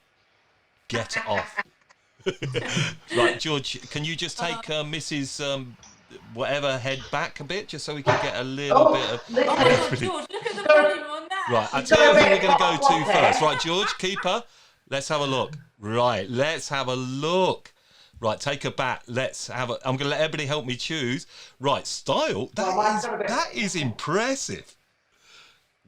Get off. Right, George, can you just take Mrs. Whatever head back a bit, just so we can get a little bit of... George, look at the volume on that. Right, I'll tell you who we're going to go to first. Right, George, keep her. Let's have a look. Right, let's have a look. Right, take her back. Let's have a... I'm going to let everybody help me choose. Right, style. That is impressive.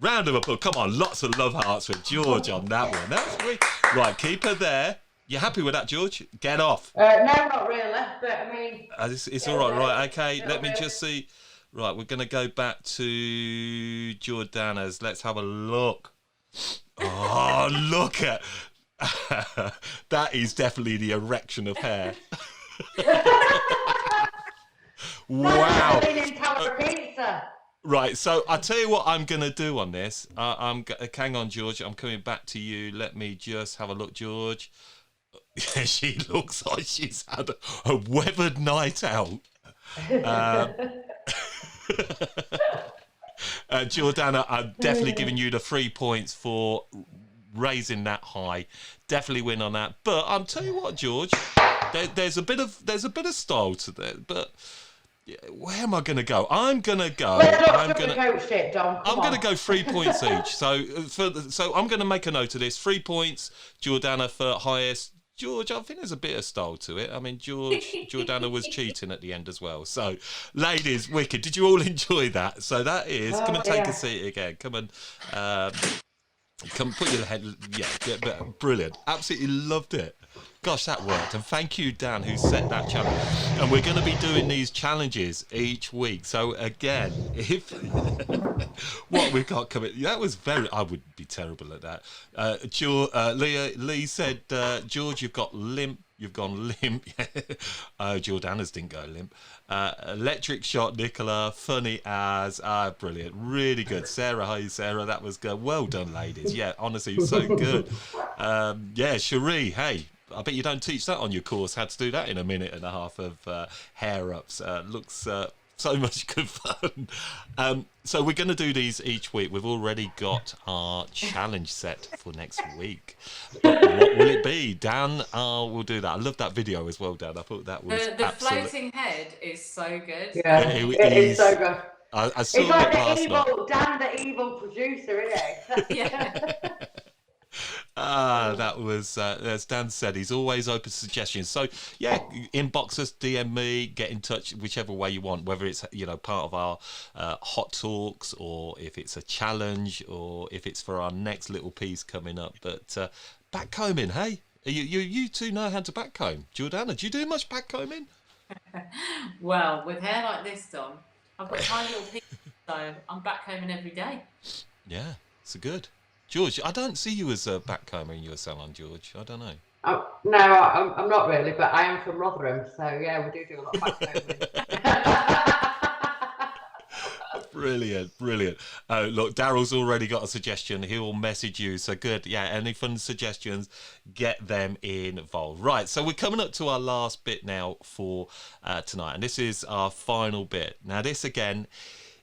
Round of applause. Come on, lots of love hearts for George on that one. That's great. Right, keep her there. You happy with that, George? Get off. No, not really, but I mean... it's all right, right, okay. Let me just see. Right, we're going to go back to Jordanna's. Let's have a look. Oh, look at... That is definitely the erection of hair. Wow. Right, so I'll tell you what I'm going to do on this. Hang on, George. I'm coming back to you. Let me just have a look, George. She looks like she's had a weathered night out. Jordanna, I'm definitely giving you the 3 points for raising that high. Definitely win on that. But I'll tell you what, George, there's a bit of style to that. But yeah, where am I going to go? I'm going to go. I'm going to go 3 points each. So I'm going to make a note of this. 3 points, Jordanna for highest. George, I think there's a bit of style to it. I mean, Jordanna was cheating at the end as well. So, ladies, wicked. Did you all enjoy that? So that is. Come and take a seat again. Come and. Come put your head. Yeah, get better. Brilliant. Absolutely loved it. Gosh, that worked. And thank you, Dan, who set that challenge. And we're going to be doing these challenges each week. So again, if what we've got coming, that was very. I would be terrible at that. Lee said, George, you've got limp. You've gone limp. Jordanna's didn't go limp. Electric shot, Nicola. Funny as. Brilliant. Really good. Sarah, hi, Sarah. That was good. Well done, ladies. Yeah, honestly, so good. Yeah, Cherie, hey. I bet you don't teach that on your course, how to do that in a minute and a half of hair ups. Looks so much good fun. So we're going to do these each week. We've already got our challenge set for next week. But what will it be? Dan will do that. I love that video as well, Dan. I thought that was the floating head is so good. Yeah, it is so good. I saw it's like it the last evil, night. Dan, the evil producer, isn't he? Yeah. That was, as Dan said, he's always open to suggestions. So, yeah, inbox us, DM me, get in touch whichever way you want, whether it's, part of our hot talks or if it's a challenge or if it's for our next little piece coming up. But backcombing, hey? You two know how to backcomb. Jordanna, do you do much backcombing? Well, with hair like this, Dom, I've got tiny little pieces, so I'm backcombing every day. Yeah, it's good. George, I don't see you as a backcomber in your salon, George. I don't know. No, I'm not really, but I am from Rotherham, so yeah, we do a lot of backcombing. Brilliant. Look, Daryl's already got a suggestion. He'll message you. So good. Yeah, any fun suggestions, get them involved. Right, so we're coming up to our last bit now for tonight, and this is our final bit. Now, this again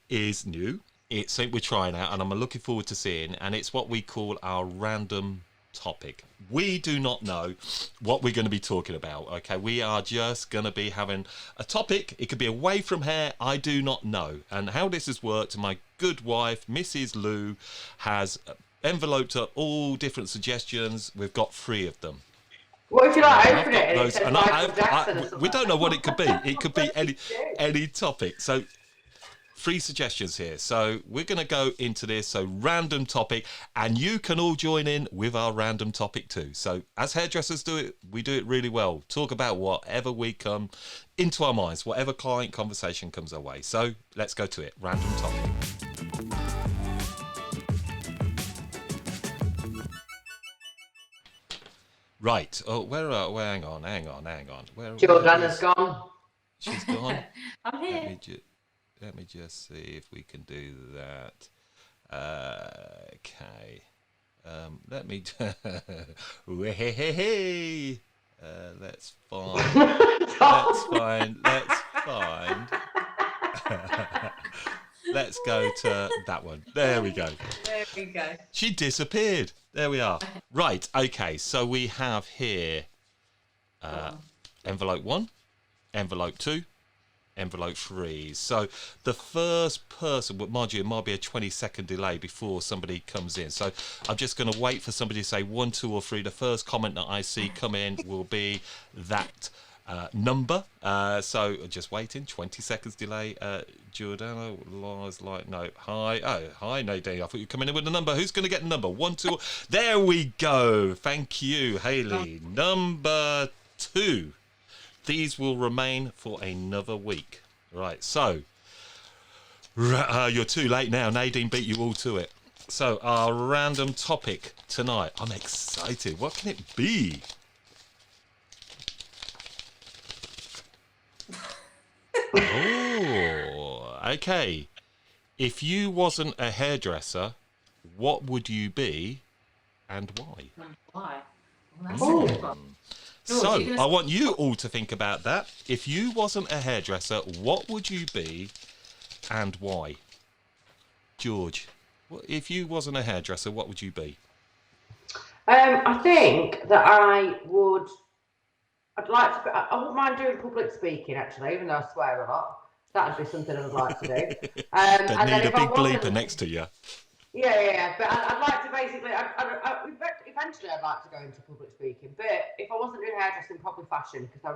is new. It's something we're trying out, and I'm looking forward to seeing, and it's what we call our random topic. We do not know what we're going to be talking about, okay? We are just going to be having a topic. It could be away from hair. I do not know. And how this has worked, my good wife, Mrs. Lou, has enveloped up all different suggestions. We've got 3 of them. What if you like open it? And it says Michael Jackson or we don't know what it could be. It could be What any topic. So 3 suggestions here. So we're going to go into this. So random topic, and you can all join in with our random topic too. So as hairdressers do it, we do it really well. Talk about whatever we come into our minds, whatever client conversation comes our way. So let's go to it. Random topic. Right. Oh, hang on. Jordanna's gone. She's gone. I'm here. Let me just see if we can do that. Okay. Let me. Let's find. Let's go to that one. There we go. There we go. She disappeared. There we are. Right. Okay. So we have here envelope 1, envelope 2, envelope 3. So the first person, mind you, it might be a 20-second delay before somebody comes in. So I'm just going to wait for somebody to say 1, 2, or 3. The first comment that I see come in will be that number. So just waiting. 20 seconds delay. Jordanna was like, no. Hi, Nadine. I thought you were coming in with the number. Who's going to get the number? 1, 2. There we go. Thank you, Hayley. Number 2. These will remain for another week. Right, so you're too late now. Nadine beat you all to it. So our random topic tonight. I'm excited. What can it be? Oh, okay. If you wasn't a hairdresser, what would you be and why? Why? Well, that's a good one. So, I want you all to think about that. If you wasn't a hairdresser, what would you be and why? George, if you wasn't a hairdresser, what would you be? I think that I'd like to. I wouldn't mind doing public speaking, actually, even though I swear a lot. That'd be something I would like to do. Don't need a big bleeper next to you. Yeah. But I'd like to basically. Eventually, I'd like to go into public speaking. But if I wasn't doing hairdressing, probably fashion, because I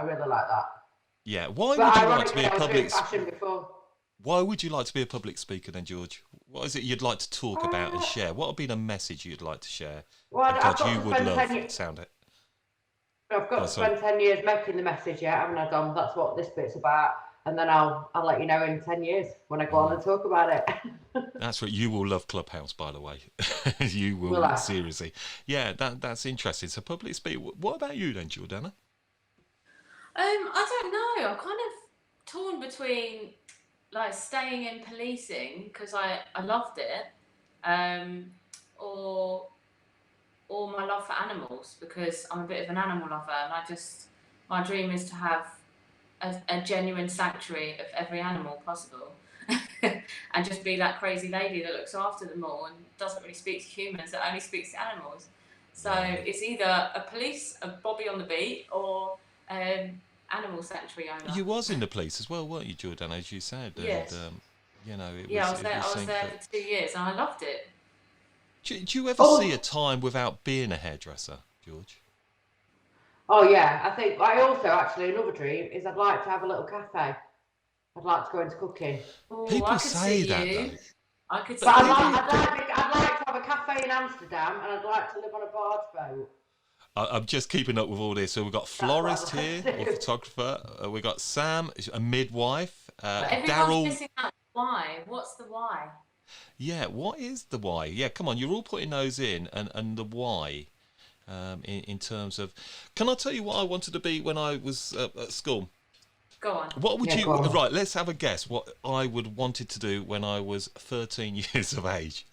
really like that. Yeah. Why But would you like to be a I was public? doing fashion before. Why would you like to be a public speaker then, George? What is it you'd like to talk about and Uh, share? What would be the message you'd like to share? well, And I've God, got you to would spend love 10 years. sound it. I've got Oh, to sorry. spend 10 years making the message, yeah, haven't I, Dom? That's what this bit's about. And then I'll let you know in 10 years when I go on and talk about it. That's what you will love Clubhouse, by the way. You Will will, I? seriously. Yeah, that's interesting. So public speak. What about you then, Jordanna? I don't know. I'm kind of torn between like staying in policing because I loved it, or my love for animals because I'm a bit of an animal lover and my dream is to have a genuine sanctuary of every animal possible. And just be that crazy lady that looks after them all and doesn't really speak to humans, that only speaks to animals. So it's either a Bobby on the beat, or animal sanctuary owner. You was in the police as well, weren't you, Jordanna, as you said? Yes. And, you know, it Yeah, was, I was something there that... for 2 years and I loved it. Do you ever see a time without being a hairdresser, George? Oh, yeah. I think I also actually, another dream is I'd like to have a little cafe. I'd like to go into cooking. Oh, People I could say see that, you. though. I could see But you. I'd like to have a cafe in Amsterdam and I'd like to live on a barge boat. I'm just keeping up with all this. So we've got florist here, or photographer. We've got Sam, a midwife. But everyone's Daryl. missing out why. What's the why? Yeah, what is the why? Yeah, come on, you're all putting those in, and the why. In terms of, can I tell you what I wanted to be when I was at school? Go on. What would Yeah, you? go on. Right, let's have a guess. What I would wanted to do when I was 13 years of age.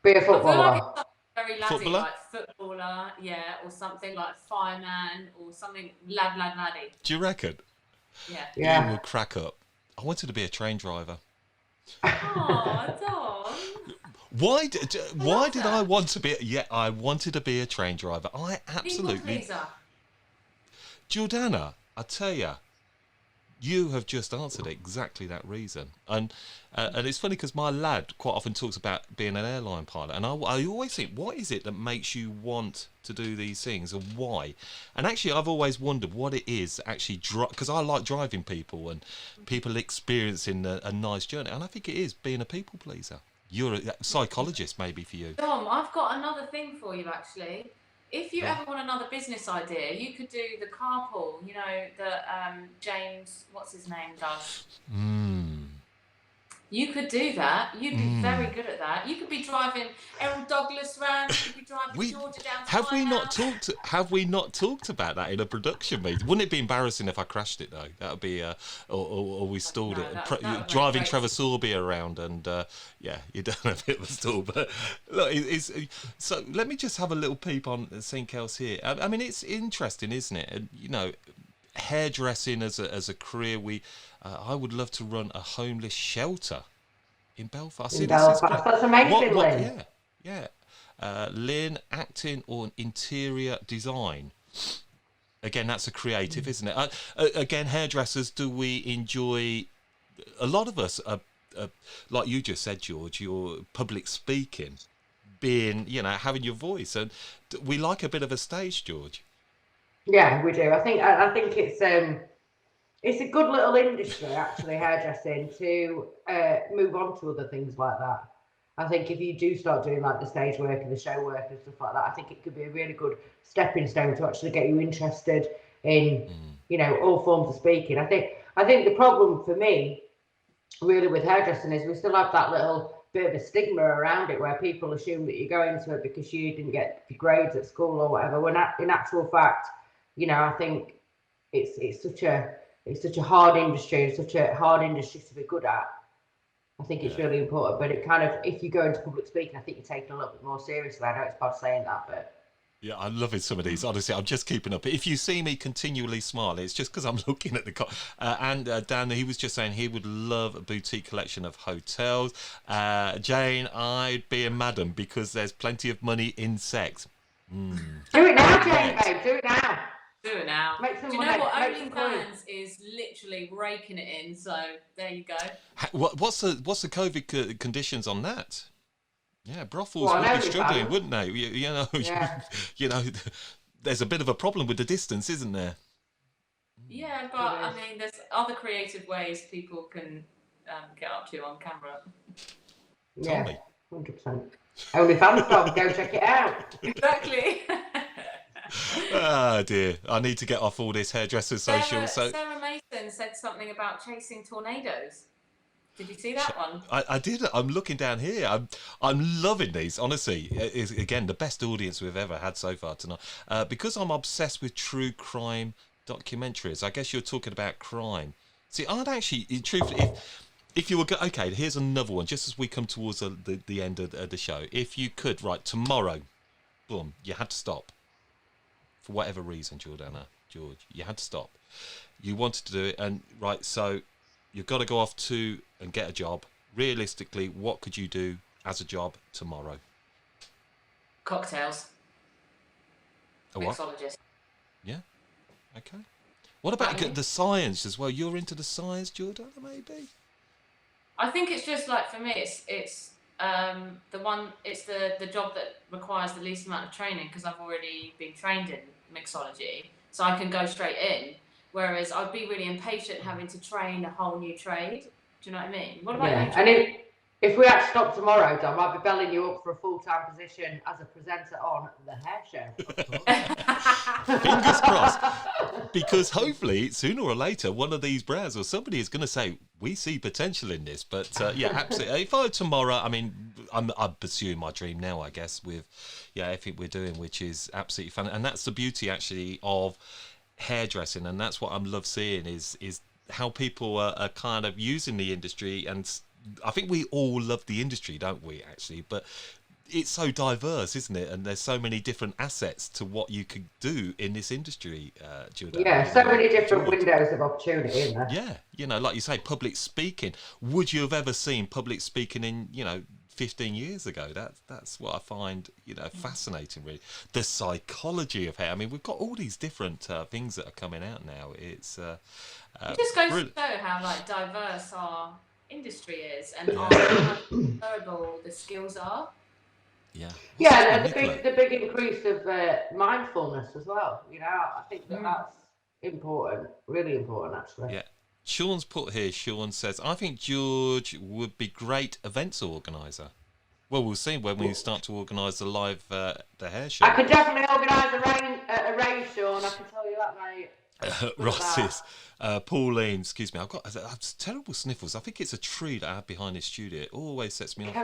Be a I feel like footballer. it's something very laddie, Footballer? like footballer, yeah, or something like fireman, or something laddie. Do you reckon? Yeah. You Yeah. will crack up. I wanted to be a train driver. Oh, Dom. Why did I that. want to be? Yeah, I wanted to be a train driver. I People absolutely. pleaser. Jordanna, I tell you, you have just answered exactly that reason. And it's funny because my lad quite often talks about being an airline pilot, and I always think, what is it that makes you want to do these things, and why? And actually, I've always wondered what it is actually, because I like driving people and people experiencing a nice journey, and I think it is being a people pleaser. You're a psychologist, maybe, for you. Dom, I've got another thing for you actually. If you ever want another business idea, you could do the carpool, you know, that James, what's his name, does. You could do that. You'd be very good at that. You could be driving Errol Douglas round. You could be driving Georgia down to Have my we not house. talked? Have we not talked about that in a production meeting? Wouldn't it be embarrassing if I crashed it though? That would be, or we stalled No, it. that would make Driving great. Trevor Sorby around, and yeah, you done a bit of a stall. But look, so let me just have a little peep on St. Kel's here. I mean, it's interesting, isn't it? And you know, hairdressing as a career. I would love to run a homeless shelter in Belfast. In See, this is Belfast. great. That's amazing, Lynn. Yeah, yeah. Lynn, acting or interior design. Again, that's a creative, isn't it? Again, hairdressers, do we enjoy? A lot of us are, like you just said, George. Your public speaking, being, you know, having your voice, and we like a bit of a stage, George. Yeah, we do. I think it's a good little industry, actually, hairdressing, to move on to other things like that. I think if you do start doing like the stage work and the show work and stuff like that, I think it could be a really good stepping stone to actually get you interested in, you know, all forms of speaking. I think the problem for me, really, with hairdressing is we still have that little bit of a stigma around it where people assume that you go into it because you didn't get your grades at school or whatever. When in actual fact, you know, I think it's such a hard industry and such a hard industry to be good at. I think it's really important, but it kind of, if you go into public speaking, I think you're taking a little bit more seriously. I know it's bad saying that, but yeah, I'm loving some of these. Honestly, I'm just keeping up. If you see me continually smiling, it's just because I'm looking at the and Dan, he was just saying he would love a boutique collection of hotels. Jane, I'd be a madam because there's plenty of money in sex. do it now, Jane, babe. Do it now. Do it now. Make some Do you money. know what? Make some coin. OnlyFans is literally raking it in. So there you go. What's the COVID conditions on that? Yeah, brothels Well, would be struggling, OnlyFans. wouldn't they? You know, Yeah. you know, there's a bit of a problem with the distance, isn't there? Yeah, but I mean, there's other creative ways people can get up to on camera. Tell Yeah, me. 100%. OnlyFans, go check it out. Exactly. Oh dear, I need to get off all this hairdresser social. Sarah Mason said something about chasing tornadoes. Did you see that one? I did. I'm looking down here. I'm loving these. Honestly, it's again the best audience we've ever had so far tonight. Because I'm obsessed with true crime documentaries. I guess you're talking about crime. See, I'd actually, truthfully, if you were okay, here's another one. Just as we come towards the end of the show, if you could, right, tomorrow, boom, you had to stop for whatever reason, George, you had to stop. You wanted to do it, and right, so you've got to go off to and get a job. Realistically, what could you do as a job tomorrow? Cocktails. A what? Mixologist. Yeah. Okay. What about the science as well? You're into the science, Jordanna, maybe? I think it's just like, for me, it's the job that requires the least amount of training, because I've already been trained in mixology, so I can go straight in. Whereas I'd be really impatient having to train a whole new trade. Do you know what I mean? What about you? And if we had to stop tomorrow, Dom, I'd be belling you up for a full-time position as a presenter on The Hair Show. Fingers crossed. Because hopefully, sooner or later, one of these brands or somebody is going to say, we see potential in this. But yeah, absolutely. If I were tomorrow, I mean, I'm pursuing my dream now, I guess, with everything we're doing, which is absolutely fun. And that's the beauty, actually, of hairdressing. And that's what I love seeing is how people are kind of using the industry. And I think we all love the industry, don't we, actually? But it's so diverse, isn't it? And there's so many different assets to what you could do in this industry, Jordanna. Yeah, so many different windows of opportunity, isn't there? Yeah, like you say, public speaking. Would you have ever seen public speaking in, 15 years ago? That's what I find, fascinating, really. The psychology of hair. I mean, we've got all these different things that are coming out now. It's it just goes to show how diverse our industry is, and how transferable the skills are. Yeah. Yeah, and the big increase of mindfulness as well. I think that's important, really important, actually. Yeah. Sean says, I think George would be great events organizer. Well, we'll see when we start to organise the live the hair show. I could definitely organise a rave, Sean. I can tell you that, mate. Ross's, Pauline, excuse me, I've terrible sniffles. I think it's a tree that I have behind this studio. It always sets me off.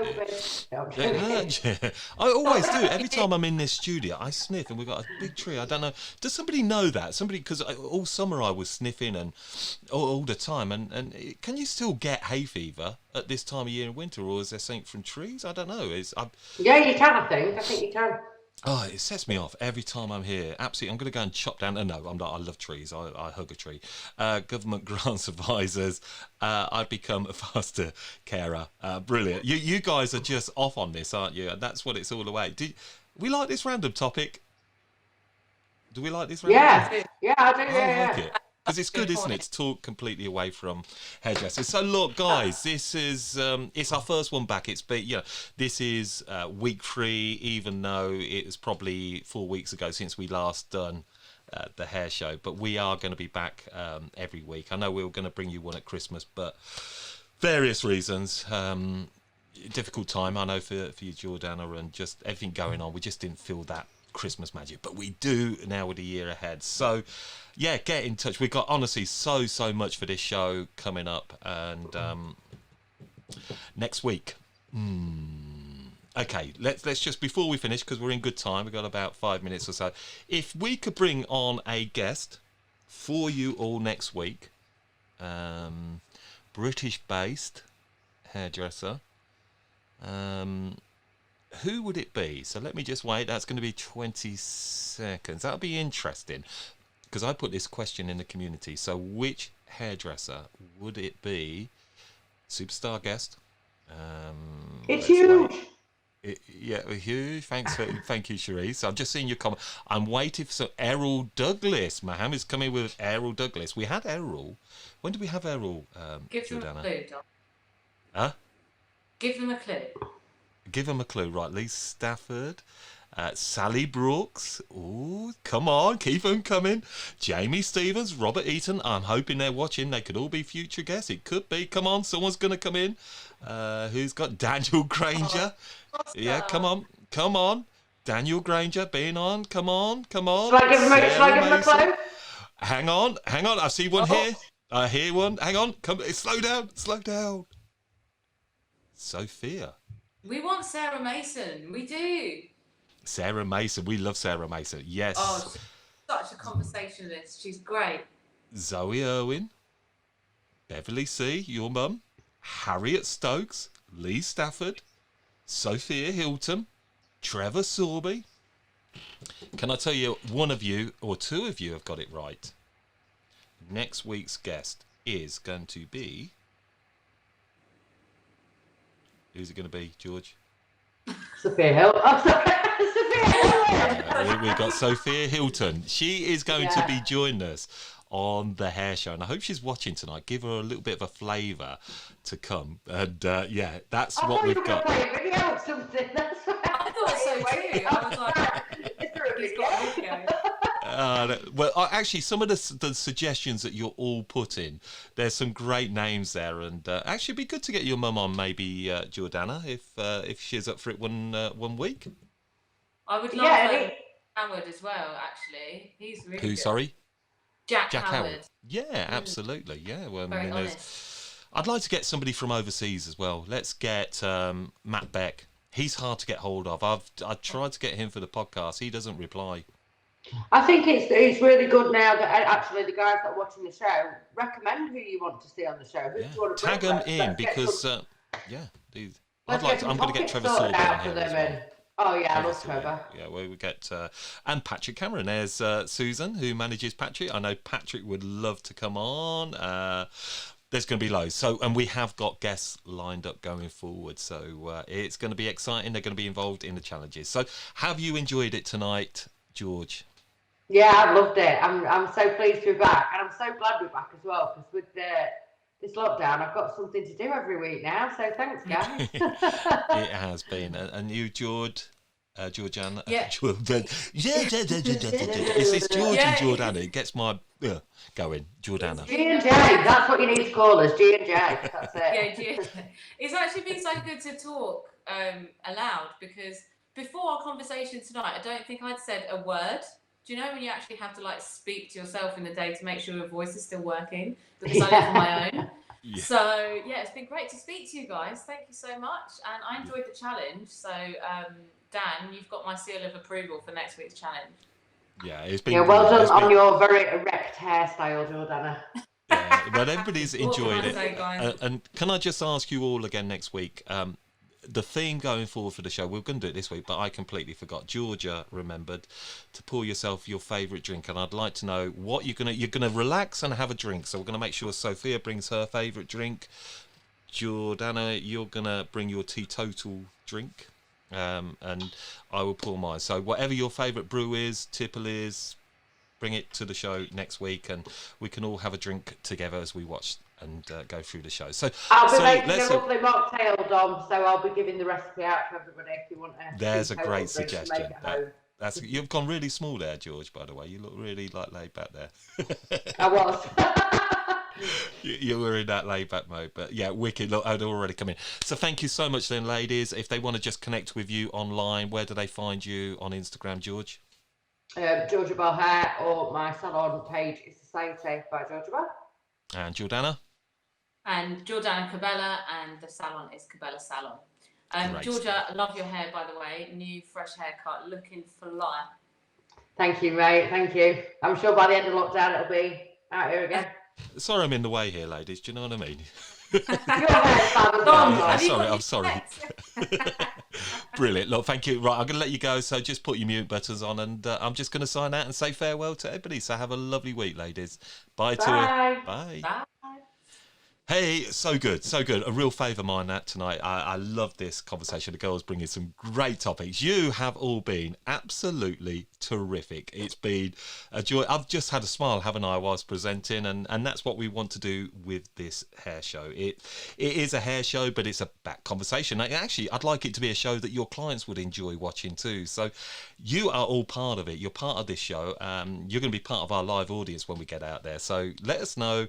I always do. Every time I'm in this studio, I sniff, and we've got a big tree. I don't know. Does somebody know that? Because all summer I was sniffing and all the time. And can you still get hay fever at this time of year in winter, or is there something from trees? I don't know. Yeah, you can. I think you can. Oh, it sets me off every time I'm here. Absolutely. I'm going to go and chop down. No, I'm not. I love trees. I hug a tree. Government grants advisors. I've become a foster carer. Brilliant. You guys are just off on this, aren't you? And that's what it's all about. We like this random topic? Do we like this random topic? Yeah, I do. I like it. Because it's good, isn't it, to talk completely away from hairdressers. So look, guys, this is it's our first one back. This is week 3, even though it was probably 4 weeks ago since we last done the hair show. But we are going to be back every week. I know we were going to bring you one at Christmas, but various reasons. Difficult time, I know, for you, Jordanna, and just everything going on. We just didn't feel that Christmas magic, but we do now with the year ahead. So yeah, get in touch. We've got honestly so much for this show coming up, and next week okay, let's just, before we finish, because we're in good time, we've got about 5 minutes or so, if we could bring on a guest for you all next week, British based hairdresser, who would it be? So let me just wait. That's going to be 20 seconds. That'll be interesting, because I put this question in the community. So which hairdresser would it be? Superstar guest. It's huge. Huge. Thank you, Cherise. I've just seen your comment. I'm waiting for Errol Douglas. Mohammed's coming with Errol Douglas. We had Errol. When did we have Errol? Give them a clue, Dom. Huh? Give them a clue. Give them a clue, right? Lee Stafford. Sally Brooks. Ooh, come on, keep them coming. Jamie Stevens, Robert Eaton. I'm hoping they're watching. They could all be future guests. It could be. Come on, someone's going to come in. Who's got Daniel Granger? Yeah, come on. Daniel Granger being on. Come on. Shall I give him a clue? Hang on. I see one here. I hear one. Hang on. Come. Slow down. Sophia. We want Sarah Mason. We do. Sarah Mason. We love Sarah Mason. Yes. Oh, she's such a conversationalist. She's great. Zoe Irwin. Beverly C., your mum. Harriet Stokes. Lee Stafford. Sophia Hilton. Trevor Sorby. Can I tell you, one of you or two of you have got it right. Next week's guest is going to be... Who's it going to be, George? Sophia Hilton. Oh, sorry. Sophia Hilton. We've got Sophia Hilton. She is going to be joining us on the Hair Show, and I hope she's watching tonight. Give her a little bit of a flavour to come, and that's what we've got. Play a video or something. That's what I thought so too. I was like, he's got a video. Well, actually, some of the suggestions that you're all putting, there's some great names there, and actually, it'd be good to get your mum on, maybe Jordanna, if she's up for it one week. I would love Howard as well. Actually, he's really Who? good. Sorry. Jack Howard. Yeah, absolutely. Yeah, well, Very honest. I'd like to get somebody from overseas as well. Let's get Matt Beck. He's hard to get hold of. I've tried to get him for the podcast. He doesn't reply. I think it's really good now that actually the guys that are watching the show recommend who you want to see on the show. Who do you want to Tag them bring? in because I'm going to get Trevor sorted Sorby out on for here as them. well. Oh yeah, I love Trevor. Yeah, well, we get and Patrick Cameron. There's Susan who manages Patrick. I know Patrick would love to come on. There's going to be loads. So, and we have got guests lined up going forward. So it's going to be exciting. They're going to be involved in the challenges. So, have you enjoyed it tonight, George? Yeah, I loved it. I'm so pleased to be back, and I'm so glad we're back as well because with this lockdown, I've got something to do every week now. So thanks, guys. It has been, and you, Jordanna. Yeah. It's George and Jordanna. It gets my going, Jordanna. G&J, that's what you need to call us, G&J. That's it. Yeah, it's actually been so good to talk aloud because before our conversation tonight, I don't think I'd said a word. Do you know when you actually have to like speak to yourself in the day to make sure your voice is still working? Because I live on my own. Yeah. So yeah, it's been great to speak to you guys. Thank you so much, and I enjoyed the challenge. So Dan, you've got my seal of approval for next week's challenge. Yeah, it's been. Yeah, well done on your very erect hairstyle, Jordanna. Yeah, well, everybody's enjoyed it. Say, And can I just ask you all again next week? The theme going forward for the show, we're going to do it this week, but I completely forgot. Georgia remembered to pour yourself your favourite drink, and I'd like to know what you're gonna relax and have a drink. So we're gonna make sure Sophia brings her favourite drink. Jordanna, you're gonna bring your teetotal drink, and I will pour mine. So whatever your favourite brew is, tipple is, bring it to the show next week, and we can all have a drink together as we watch and go through the show. So I'll be making a lovely mocktail, Dom. So I'll be giving the recipe out to everybody if you want to. There's a great suggestion. That's you've gone really small there, George. By the way, you look really like laid back there. I was. You were in that laid back mode, but yeah, wicked. Look, I'd already come in. So thank you so much, then, ladies. If they want to just connect with you online, where do they find you on Instagram, George? Georgia Bell Hair, or my salon page is the same, Safe by Georgia Bell. And Jordanna? And Jordanna Cabela, and the salon is Cabela Salon. Georgia, I love your hair, by the way. New, fresh haircut, looking fly. Thank you, mate. Thank you. I'm sure by the end of lockdown, it'll be out here again. Sorry, I'm in the way here, ladies. Do you know what I mean? I'm sorry. Brilliant. Look, thank you. Right, I'm going to let you go. So just put your mute buttons on, and I'm just going to sign out and say farewell to everybody. So have a lovely week, ladies. Bye. To you. Bye. Bye. Hey, so good, so good. A real favour of mine that tonight. I love this conversation. The girls bringing some great topics. You have all been absolutely terrific. It's been a joy. I've just had a smile, haven't I, whilst presenting, and that's what we want to do with this hair show. It is a hair show, but it's a back conversation. Actually, I'd like it to be a show that your clients would enjoy watching too. So you are all part of it. You're part of this show. You're going to be part of our live audience when we get out there. So let us know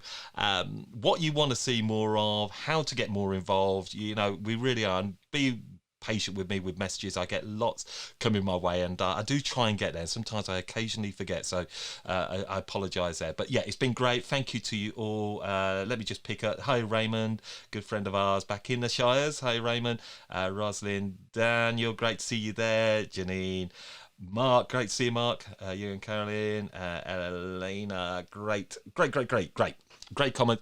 what you want to see more of, how to get more involved. You know, we really are. And be patient with me with messages. I get lots coming my way, and I do try and get there. Sometimes I occasionally forget, so I apologise there. But yeah, it's been great. Thank you to you all. Let me just pick up. Hi Raymond, good friend of ours back in the Shires. Hi Raymond, Roslyn, Daniel, great to see you there. Janine, Mark, great to see you, Mark. You and Caroline, Elena, great comment.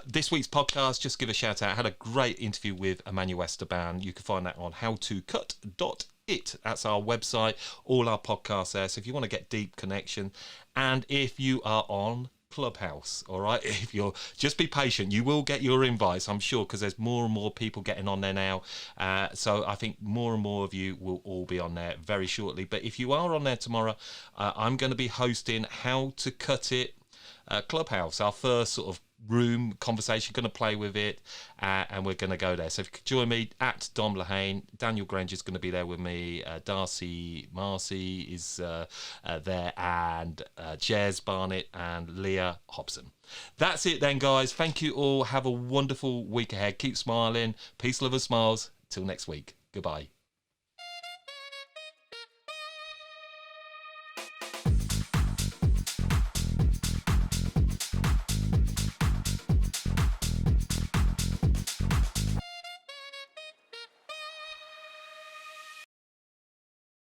This week's podcast, just give a shout out. I had a great interview with Emmanuel Esteban. You can find that on howtocut.it. That's our website, all our podcasts there. So if you want to get deep connection, and if you are on Clubhouse, all right, if you're, just be patient, you will get your invites, I'm sure, because there's more and more people getting on there now. So I think more and more of you will all be on there very shortly. But if you are on there tomorrow, I'm going to be hosting How to Cut It Clubhouse, our first sort of room conversation, going to play with it, and we're going to go there. So if you could join me at Dom Lehane, Daniel Granger's going to be there with me, Darcy Marcy is there, and Jez Barnett and Leah Hobson. That's it then, guys. Thank you all. Have a wonderful week ahead. Keep smiling. Peace, love and smiles. Till next week. Goodbye.